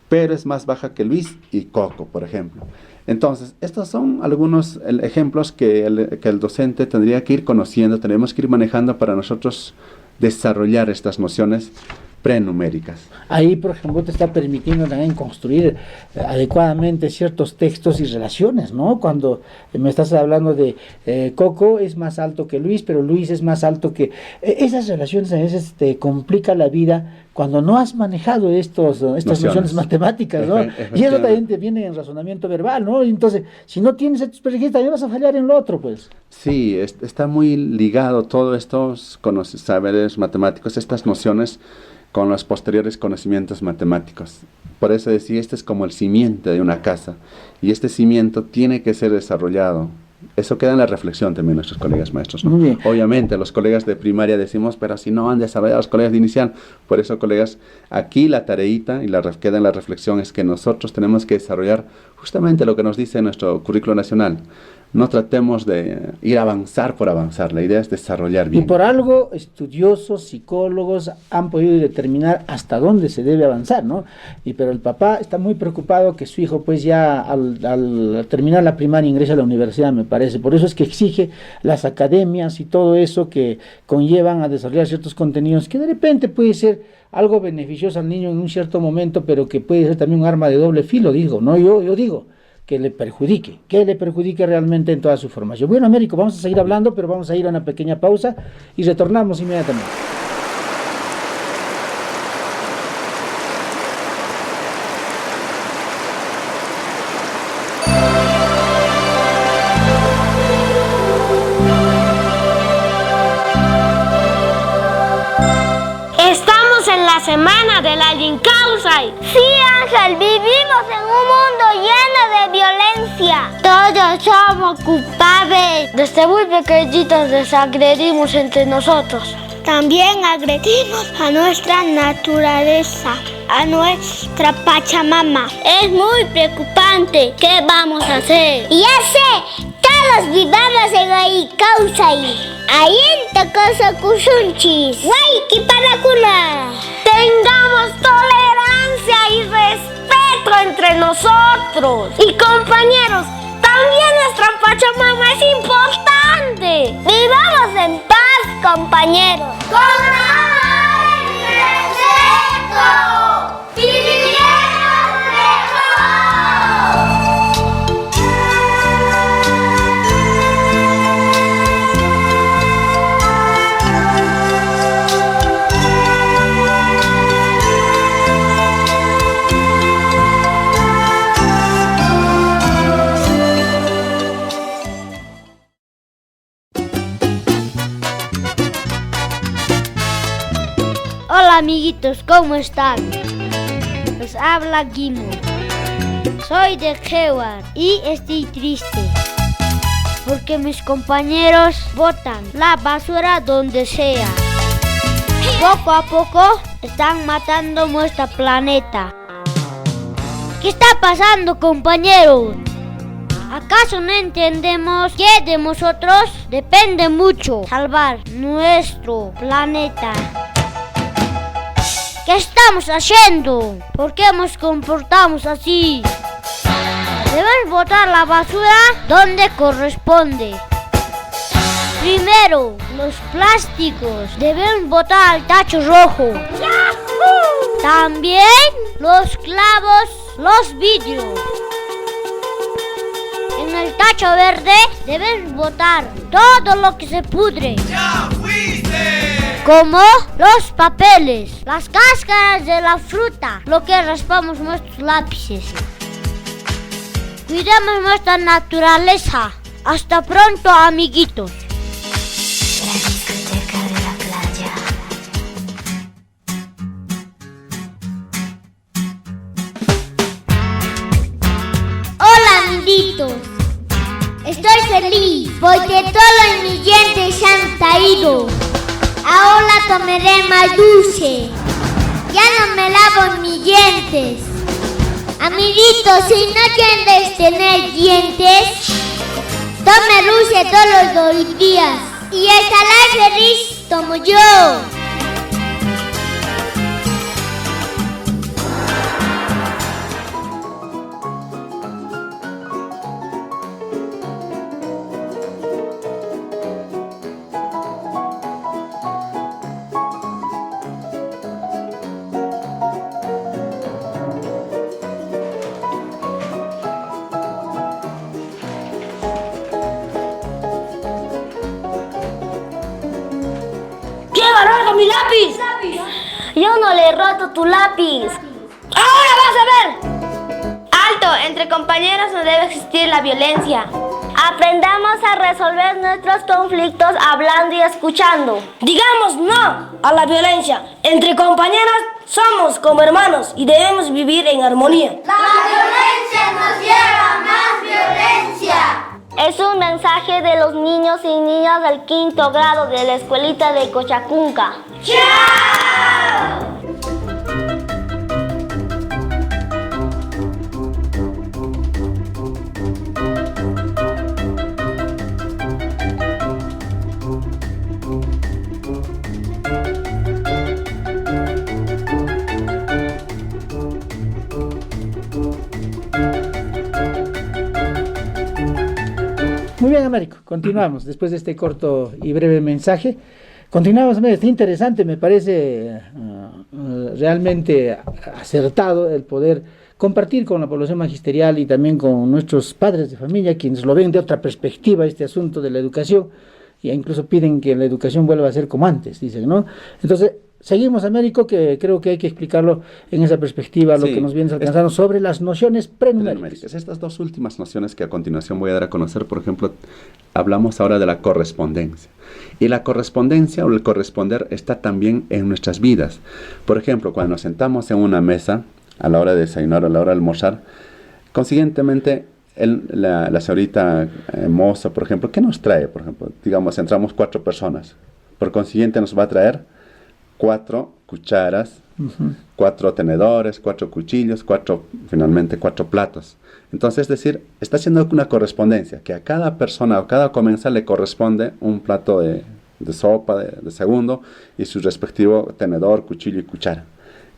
pero es más baja que Luis y Coco, por ejemplo. Entonces, estos son algunos ejemplos que el docente tendría que ir conociendo, tenemos que ir manejando para nosotros desarrollar estas nociones prenuméricas. Ahí, por ejemplo, te está permitiendo también construir adecuadamente ciertos textos y relaciones, ¿no? Cuando me estás hablando de Coco es más alto que Luis, pero Luis es más alto que... esas relaciones a veces te complica la vida cuando no has manejado estas nociones matemáticas, ¿no? Y eso también te viene en razonamiento verbal, ¿no? Entonces, si no tienes estos prerequisitos, también vas a fallar en lo otro, pues. Sí, está muy ligado todos estos saberes matemáticos, estas nociones, con los posteriores conocimientos matemáticos. Por eso decía, este es como el cimiento de una casa, y este cimiento tiene que ser desarrollado. Eso queda en la reflexión también nuestros colegas maestros, ¿no? Muy bien. Obviamente, los colegas de primaria decimos, pero si no han desarrollado los colegas de inicial. Por eso, colegas, aquí la tareita y queda en la reflexión es que nosotros tenemos que desarrollar justamente lo que nos dice nuestro currículo nacional. No tratemos de ir a avanzar por avanzar, la idea es desarrollar Y bien. por algo, estudiosos, psicólogos han podido determinar hasta dónde se debe avanzar, ¿no? Pero el papá está muy preocupado que su hijo, pues ya al terminar la primaria ingrese a la universidad, me parece. Por eso es que exige las academias y todo eso que conllevan a desarrollar ciertos contenidos que de repente puede ser algo beneficioso al niño en un cierto momento, pero que puede ser también un arma de doble filo, digo, ¿no? Yo digo que le perjudique realmente en toda su formación. Bueno, Américo, vamos a seguir hablando, pero vamos a ir a una pequeña pausa y retornamos inmediatamente. Estamos en la semana de la Lincausay. Sí, Ángel, vivimos en un mundo lleno de violencia. Todos somos culpables. Desde muy pequeñitos nos agredimos entre nosotros. También agredimos a nuestra naturaleza, a nuestra Pachamama. Es muy preocupante. ¿Qué vamos a hacer? Ya sé, todos vivamos en Lincausay. Ahí en Tocoso Cusunchis. ¡Guay, qué paracula! Tengamos tolerancia y respeto entre nosotros. Y compañeros, también nuestra Pachamama es importante. Vivamos en paz, compañeros. Con amor y respeto. ¡Viviremos mejor! Hola amiguitos, ¿cómo están? Les habla Guimo. Soy de Jewar y estoy triste porque mis compañeros botan la basura donde sea. Poco a poco están matando nuestro planeta. ¿Qué está pasando, compañeros? ¿Acaso no entendemos que de nosotros depende mucho salvar nuestro planeta? ¿Qué estamos haciendo? ¿Por qué nos comportamos así? Debemos botar la basura donde corresponde. Primero, los plásticos deben botar al tacho rojo. ¡Yahoo! También los clavos, los vidrios. En el tacho verde deben botar todo lo que se pudre. ¡Ya fuiste! Como los papeles, las cáscaras de la fruta, lo que raspamos nuestros lápices. Cuidemos nuestra naturaleza. Hasta pronto, amiguitos. La discoteca de la playa. Hola, amiguitos. Estoy feliz porque todos mis dientes se han caído. Ahora tomaré más dulce. Ya no me lavo mis dientes. Amiguitos, si no quieres tener dientes, tome dulce todos los días. Y estará feliz como yo. ¡Mi lápiz! Yo no le he roto tu lápiz. ¡Ahora vas a ver! ¡Alto! Entre compañeros no debe existir la violencia. Aprendamos a resolver nuestros conflictos hablando y escuchando. Digamos no a la violencia. Entre compañeros somos como hermanos y debemos vivir en armonía. La violencia nos lleva a más violencia. Es un mensaje de los niños y niñas del 5º grado de la escuelita de Cochacunca. ¡Chao! Muy bien, Américo, continuamos después de este corto y breve mensaje. Continuamos, está interesante, me parece realmente acertado el poder compartir con la población magisterial y también con nuestros padres de familia, quienes lo ven de otra perspectiva este asunto de la educación, e incluso piden que la educación vuelva a ser como antes, dicen, ¿no? Entonces, seguimos, Américo, que creo que hay que explicarlo en esa perspectiva, lo que nos vienes alcanzando sobre las nociones prenuméricas. Estas dos últimas nociones que a continuación voy a dar a conocer, por ejemplo, hablamos ahora de la correspondencia. Y la correspondencia o el corresponder está también en nuestras vidas. Por ejemplo, cuando nos sentamos en una mesa, a la hora de desayunar o a la hora de almorzar, consiguientemente, la señorita moza, por ejemplo, ¿qué nos trae? Por ejemplo, digamos, entramos 4 personas. Por consiguiente, nos va a traer 4 cucharas, 4 tenedores, 4 cuchillos, finalmente 4 platos. Entonces, es decir, está haciendo una correspondencia, que a cada persona o cada comensal le corresponde un plato de sopa de segundo y su respectivo tenedor, cuchillo y cuchara.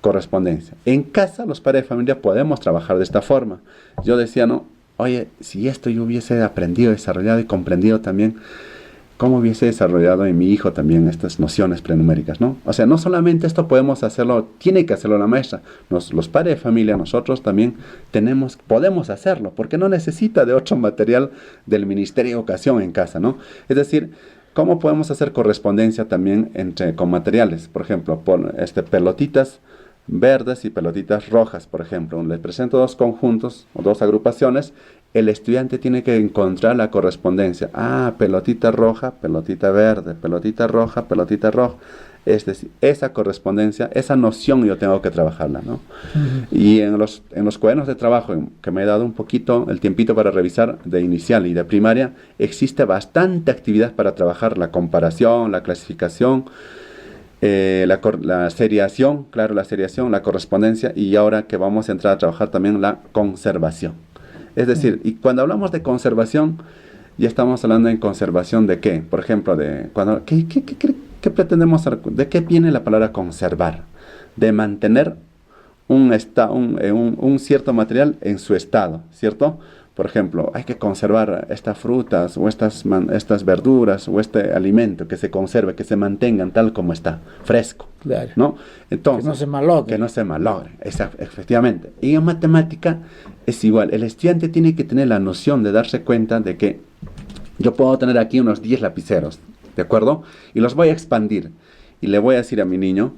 Correspondencia. En casa, los padres de familia podemos trabajar de esta forma. Yo decía, no, oye, si esto yo hubiese aprendido, desarrollado y comprendido también, ¿cómo hubiese desarrollado en mi hijo también estas nociones prenuméricas, ¿no? O sea, no solamente esto podemos hacerlo, tiene que hacerlo la maestra. Los padres de familia, nosotros también podemos hacerlo, porque no necesita de otro material del Ministerio de Educación en casa, ¿no? Es decir, ¿cómo podemos hacer correspondencia también con materiales? Por ejemplo, pelotitas verdes y pelotitas rojas, por ejemplo. Les presento 2 conjuntos o 2 agrupaciones. El estudiante tiene que encontrar la correspondencia. Pelotita roja, pelotita verde, pelotita roja, pelotita roja. Es decir, esa correspondencia, esa noción yo tengo que trabajarla, ¿no? Y en los cuadernos de trabajo, que me he dado un poquito, el tiempito para revisar de inicial y de primaria, existe bastante actividad para trabajar la comparación, la clasificación, la seriación, la correspondencia, y ahora que vamos a entrar a trabajar también la conservación. Es decir, y cuando hablamos de conservación, ya estamos hablando en conservación de qué. Por ejemplo, ¿qué pretendemos? ¿De qué viene la palabra conservar? De mantener un cierto material en su estado, ¿cierto? Por ejemplo, hay que conservar estas frutas o estas verduras o este alimento, que se conserve, que se mantengan tal como está, fresco, claro, ¿no? Entonces, que no se malogre. Que no se malogre, efectivamente. Y en matemática es igual. El estudiante tiene que tener la noción de darse cuenta de que yo puedo tener aquí unos 10 lapiceros, ¿de acuerdo? Y los voy a expandir. Y le voy a decir a mi niño,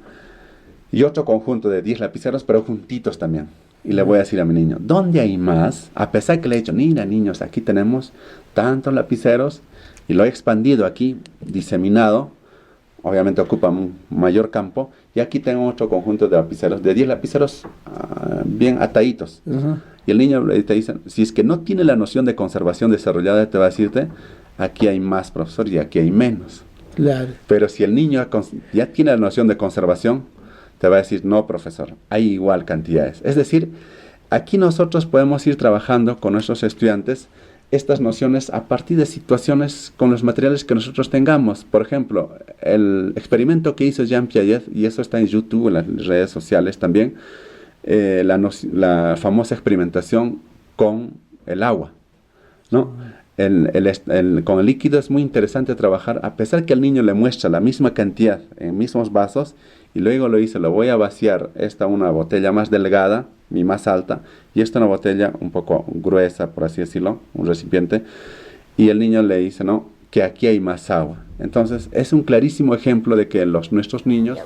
y otro conjunto de 10 lapiceros, pero juntitos también. Y le voy a decir a mi niño, ¿dónde hay más? A pesar que le he dicho, mira niños, aquí tenemos tantos lapiceros, y lo he expandido aquí, diseminado, obviamente ocupa un mayor campo, y aquí tengo otro conjunto de lapiceros, de 10 lapiceros bien ataditos. Y el niño te dice, si es que no tiene la noción de conservación desarrollada, te va a decirte, aquí hay más, profesor, y aquí hay menos. Claro. Pero si el niño ya tiene la noción de conservación, te va a decir, no, profesor, hay igual cantidades. Es decir, aquí nosotros podemos ir trabajando con nuestros estudiantes estas nociones a partir de situaciones con los materiales que nosotros tengamos. Por ejemplo, el experimento que hizo Jean Piaget, y eso está en YouTube, en las redes sociales también, la famosa experimentación con el agua, ¿no? Con el líquido es muy interesante trabajar, a pesar que al niño le muestra la misma cantidad en mismos vasos, y luego lo voy a vaciar, una botella más delgada y más alta, y esta una botella un poco gruesa, por así decirlo, un recipiente, y el niño le dice, no, que aquí hay más agua. Entonces, es un clarísimo ejemplo de que nuestros niños...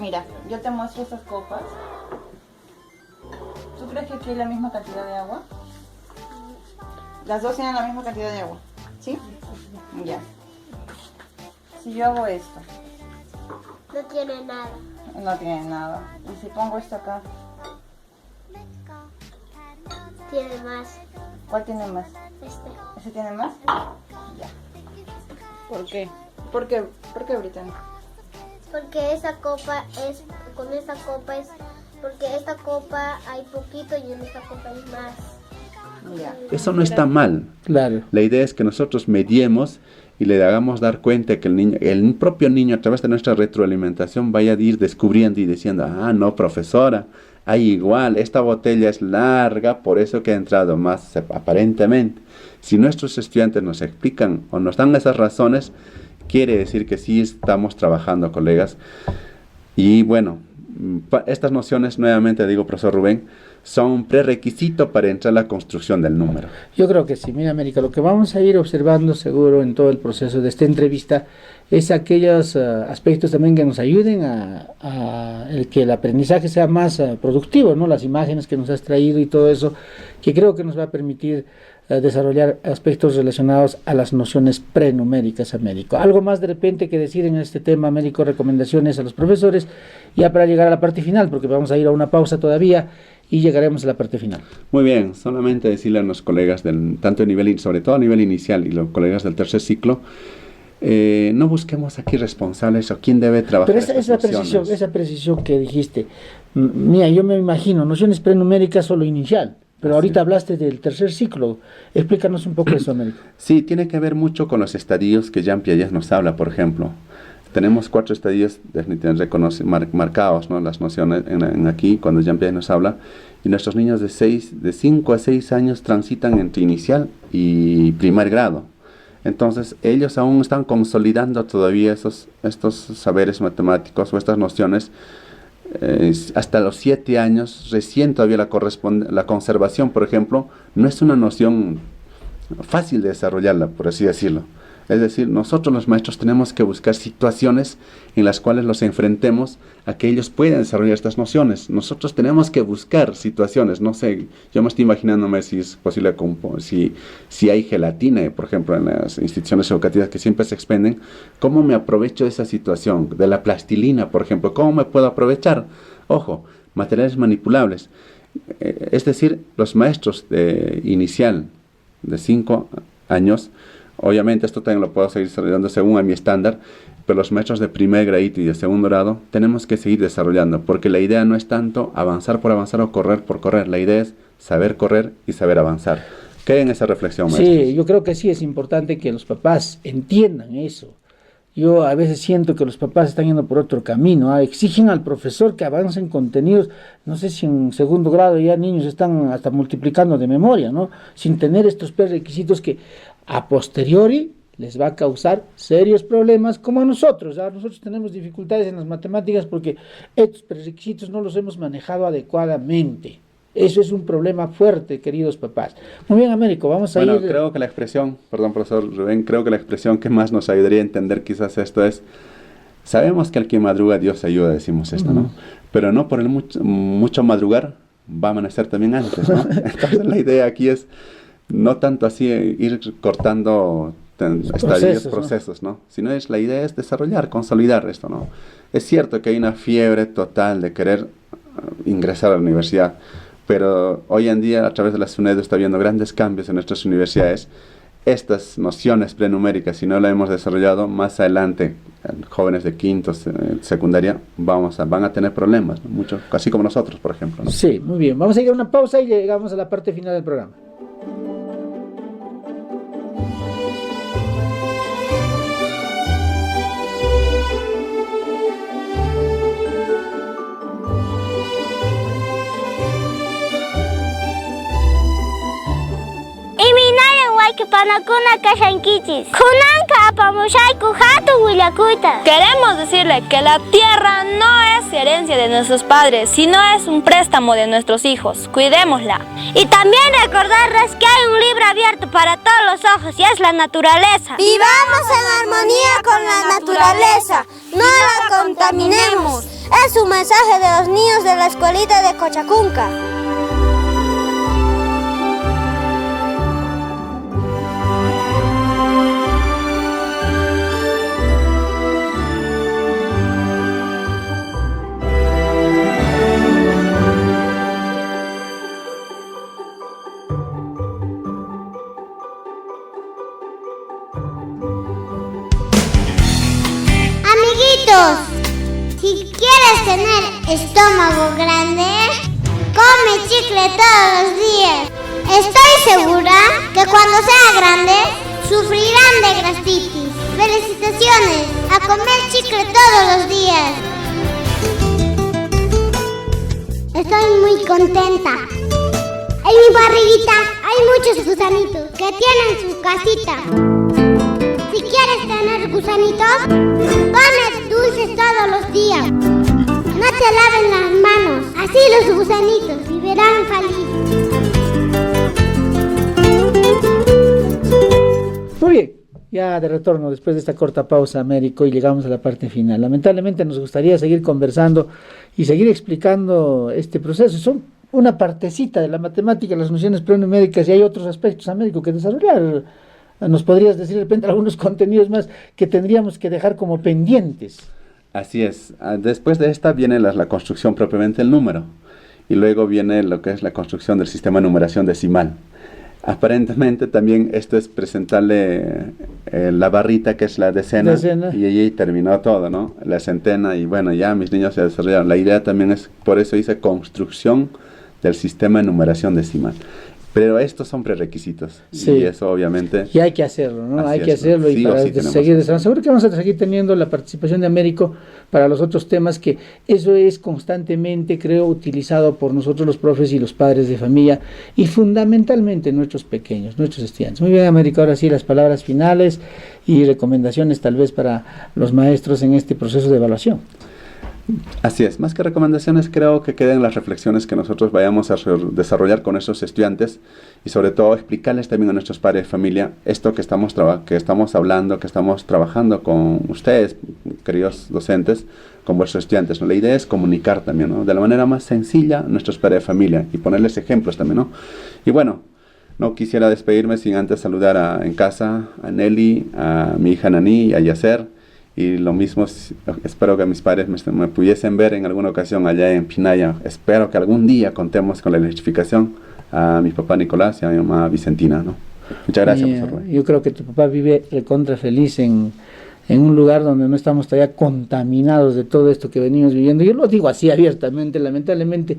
Mira, yo te muestro esas copas. ¿Tú crees que aquí hay la misma cantidad de agua? Las dos tienen la misma cantidad de agua, ¿sí? Ya. Si yo hago esto, No tiene nada. no tiene nada. Y si pongo esto acá, Tiene más. ¿cuál tiene más? Este. ¿Ese tiene más? Ya. ¿Por qué? ¿Por qué, Brittany? Porque esa copa es, con esta copa es, porque esta copa hay poquito y en esta copa hay más. Ya. Eso no está mal. Claro. La idea es que nosotros mediemos y le hagamos dar cuenta que el propio niño, a través de nuestra retroalimentación, vaya a ir descubriendo y diciendo, ah, no, profesora, hay igual, esta botella es larga, por eso que ha entrado más aparentemente. Si nuestros estudiantes nos explican o nos dan esas razones, quiere decir que sí estamos trabajando, colegas. Y bueno, estas nociones, nuevamente digo, profesor Rubén, son un prerequisito para entrar a la construcción del número. Yo creo que sí. Mira, América, lo que vamos a ir observando seguro en todo el proceso de esta entrevista es aquellos aspectos también que nos ayuden a el que el aprendizaje sea más productivo, ¿no? Las imágenes que nos has traído y todo eso, que creo que nos va a permitir desarrollar aspectos relacionados a las nociones prenuméricas, Américo. Algo más de repente que decir en este tema, Américo, recomendaciones a los profesores, ya para llegar a la parte final, porque vamos a ir a una pausa todavía y llegaremos a la parte final. Muy bien, solamente decirle a los colegas, tanto a nivel, sobre todo a nivel inicial, y los colegas del tercer ciclo, no busquemos aquí responsables o quién debe trabajar. Pero esa precisión que dijiste, mira, yo me imagino, nociones prenuméricas solo inicial, pero ahorita hablaste del tercer ciclo. Explícanos un poco eso, Américo. Sí, tiene que ver mucho con los estadios que Jean Piaget nos habla, por ejemplo. Tenemos 4 estadios definitivamente marcados, ¿no? Las nociones en aquí, cuando Jean Piaget nos habla, y nuestros niños de 5 a 6 años transitan entre inicial y primer grado. Entonces, ellos aún están consolidando todavía estos saberes matemáticos o estas nociones. Hasta los 7 años, recién todavía la conservación, por ejemplo, no es una noción fácil de desarrollarla, por así decirlo. Es decir, nosotros los maestros tenemos que buscar situaciones en las cuales los enfrentemos a que ellos puedan desarrollar estas nociones. Nosotros tenemos que buscar situaciones, no sé, yo me estoy imaginándome si es posible, si hay gelatina, por ejemplo, en las instituciones educativas que siempre se expenden, ¿cómo me aprovecho de esa situación? De la plastilina, por ejemplo, ¿cómo me puedo aprovechar? Ojo, materiales manipulables. Es decir, los maestros de inicial de 5 años, obviamente esto también lo puedo seguir desarrollando según a mi estándar, pero los maestros de primer gradito y de segundo grado tenemos que seguir desarrollando, porque la idea no es tanto avanzar por avanzar o correr por correr, la idea es saber correr y saber avanzar. ¿Qué hay en esa reflexión, maestros? Sí, yo creo que sí es importante que los papás entiendan eso. Yo a veces siento que los papás están yendo por otro camino, exigen al profesor que avance en contenidos, no sé si en segundo grado ya niños están hasta multiplicando de memoria, ¿no? Sin tener estos prerequisitos que a posteriori les va a causar serios problemas, como a nosotros. Nosotros tenemos dificultades en las matemáticas porque estos prerequisitos no los hemos manejado adecuadamente. Eso es un problema fuerte, queridos papás. Muy bien, Américo, vamos a ir... Bueno, creo que la expresión, perdón, profesor Rubén, creo que la expresión que más nos ayudaría a entender quizás esto es, sabemos que al que madruga Dios ayuda, decimos esto, ¿no? Pero no por el mucho madrugar va a amanecer también antes, ¿no? Entonces la idea aquí es no tanto así ir cortando procesos, ¿no? Sino la idea es desarrollar, consolidar esto, ¿no? Es cierto que hay una fiebre total de querer ingresar a la universidad, pero hoy en día a través de la SUNEDU está habiendo grandes cambios en nuestras universidades. Estas nociones prenuméricas, si no las hemos desarrollado, más adelante, jóvenes de quinto, secundaria, van a tener problemas, ¿no? Mucho, así como nosotros, por ejemplo, ¿no? Sí, muy bien. Vamos a ir a una pausa y llegamos a la parte final del programa. Queremos decirle que la tierra no es herencia de nuestros padres, sino es un préstamo de nuestros hijos. Cuidémosla. Y también recordarles que hay un libro abierto para todos los ojos y es la naturaleza. Vivamos en armonía con la naturaleza, no la contaminemos. Es un mensaje de los niños de la escuelita de Cochacunca. quieres tener estómago grande, come chicle todos los días. Estoy segura que cuando sea grande sufrirán de gastritis. ¡Felicitaciones! A comer chicle todos los días. Estoy muy contenta. En mi barriguita hay muchos gusanitos que tienen su casita. Si quieres tener gusanitos, come dulces todos los días. No te laven las manos, así los gusanitos vivirán felices. Muy bien, ya de retorno después de esta corta pausa, Américo, y llegamos a la parte final. Lamentablemente nos gustaría seguir conversando y seguir explicando este proceso. Son una partecita de la matemática, las nociones prenoméricas, y hay otros aspectos, Américo, que desarrollar. ¿Nos podrías decir de repente algunos contenidos más que tendríamos que dejar como pendientes? Así es. Después de esta viene la construcción propiamente del número, y luego viene lo que es la construcción del sistema de numeración decimal. Aparentemente también esto es presentarle la barrita, que es la decena, y allí terminó todo, ¿no? La centena, y bueno, ya mis niños se desarrollaron. La idea también es, por eso hice construcción del sistema de numeración decimal. Pero estos son prerequisitos, sí. Y eso obviamente... Y hay que hacerlo, ¿no? Hay que hacerlo, y sí, para seguir desarrollando. Seguro que vamos a seguir teniendo la participación de Américo para los otros temas, que eso es constantemente, creo, utilizado por nosotros los profes y los padres de familia, y fundamentalmente nuestros pequeños, nuestros estudiantes. Muy bien, Américo, ahora sí las palabras finales y recomendaciones tal vez para los maestros en este proceso de evaluación. Así es, más que recomendaciones, creo que queden las reflexiones que nosotros vayamos a desarrollar con nuestros estudiantes, y sobre todo explicarles también a nuestros padres de familia esto que estamos hablando, que estamos trabajando con ustedes, queridos docentes, con vuestros estudiantes, ¿no? La idea es comunicar también, ¿no? De la manera más sencilla a nuestros padres de familia, y ponerles ejemplos también, ¿no? Y bueno, no quisiera despedirme sin antes saludar en casa a Nelly, a mi hija Nani y a Yacer. Y lo mismo, espero que mis padres me pudiesen ver en alguna ocasión allá en Pinaya. Espero que algún día contemos con la electrificación, a mi papá Nicolás y a mi mamá Vicentina, ¿no? Muchas gracias, profesor. Yo creo que tu papá vive recontra feliz en un lugar donde no estamos todavía contaminados de todo esto que venimos viviendo. Yo lo digo así abiertamente. Lamentablemente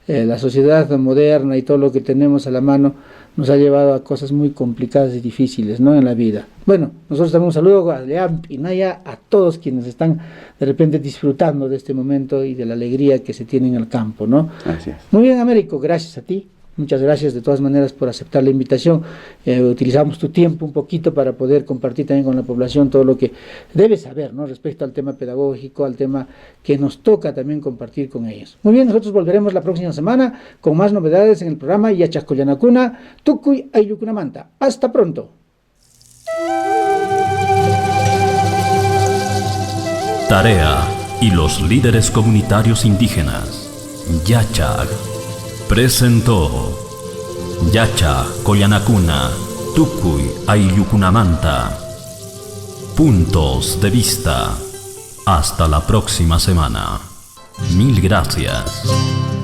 la sociedad moderna y todo lo que tenemos a la mano nos ha llevado a cosas muy complicadas y difíciles, ¿no?, en la vida. Bueno, nosotros damos un saludo a Leán, Pinaya, a todos quienes están de repente disfrutando de este momento y de la alegría que se tiene en el campo, ¿no? Así es. Muy bien, Américo, gracias a ti. Muchas gracias de todas maneras por aceptar la invitación. Utilizamos tu tiempo un poquito para poder compartir también con la población todo lo que debe saber, ¿no?, respecto al tema pedagógico, al tema que nos toca también compartir con ellos. Muy bien, nosotros volveremos la próxima semana con más novedades en el programa Yachascoyanacuna, Tukuy Ayukunamanta. Hasta pronto. Tarea y los líderes comunitarios indígenas. Yachag presentó Yacha Coyanacuna, Tukuy Ayukunamanta. Puntos de vista. Hasta la próxima semana. Mil gracias.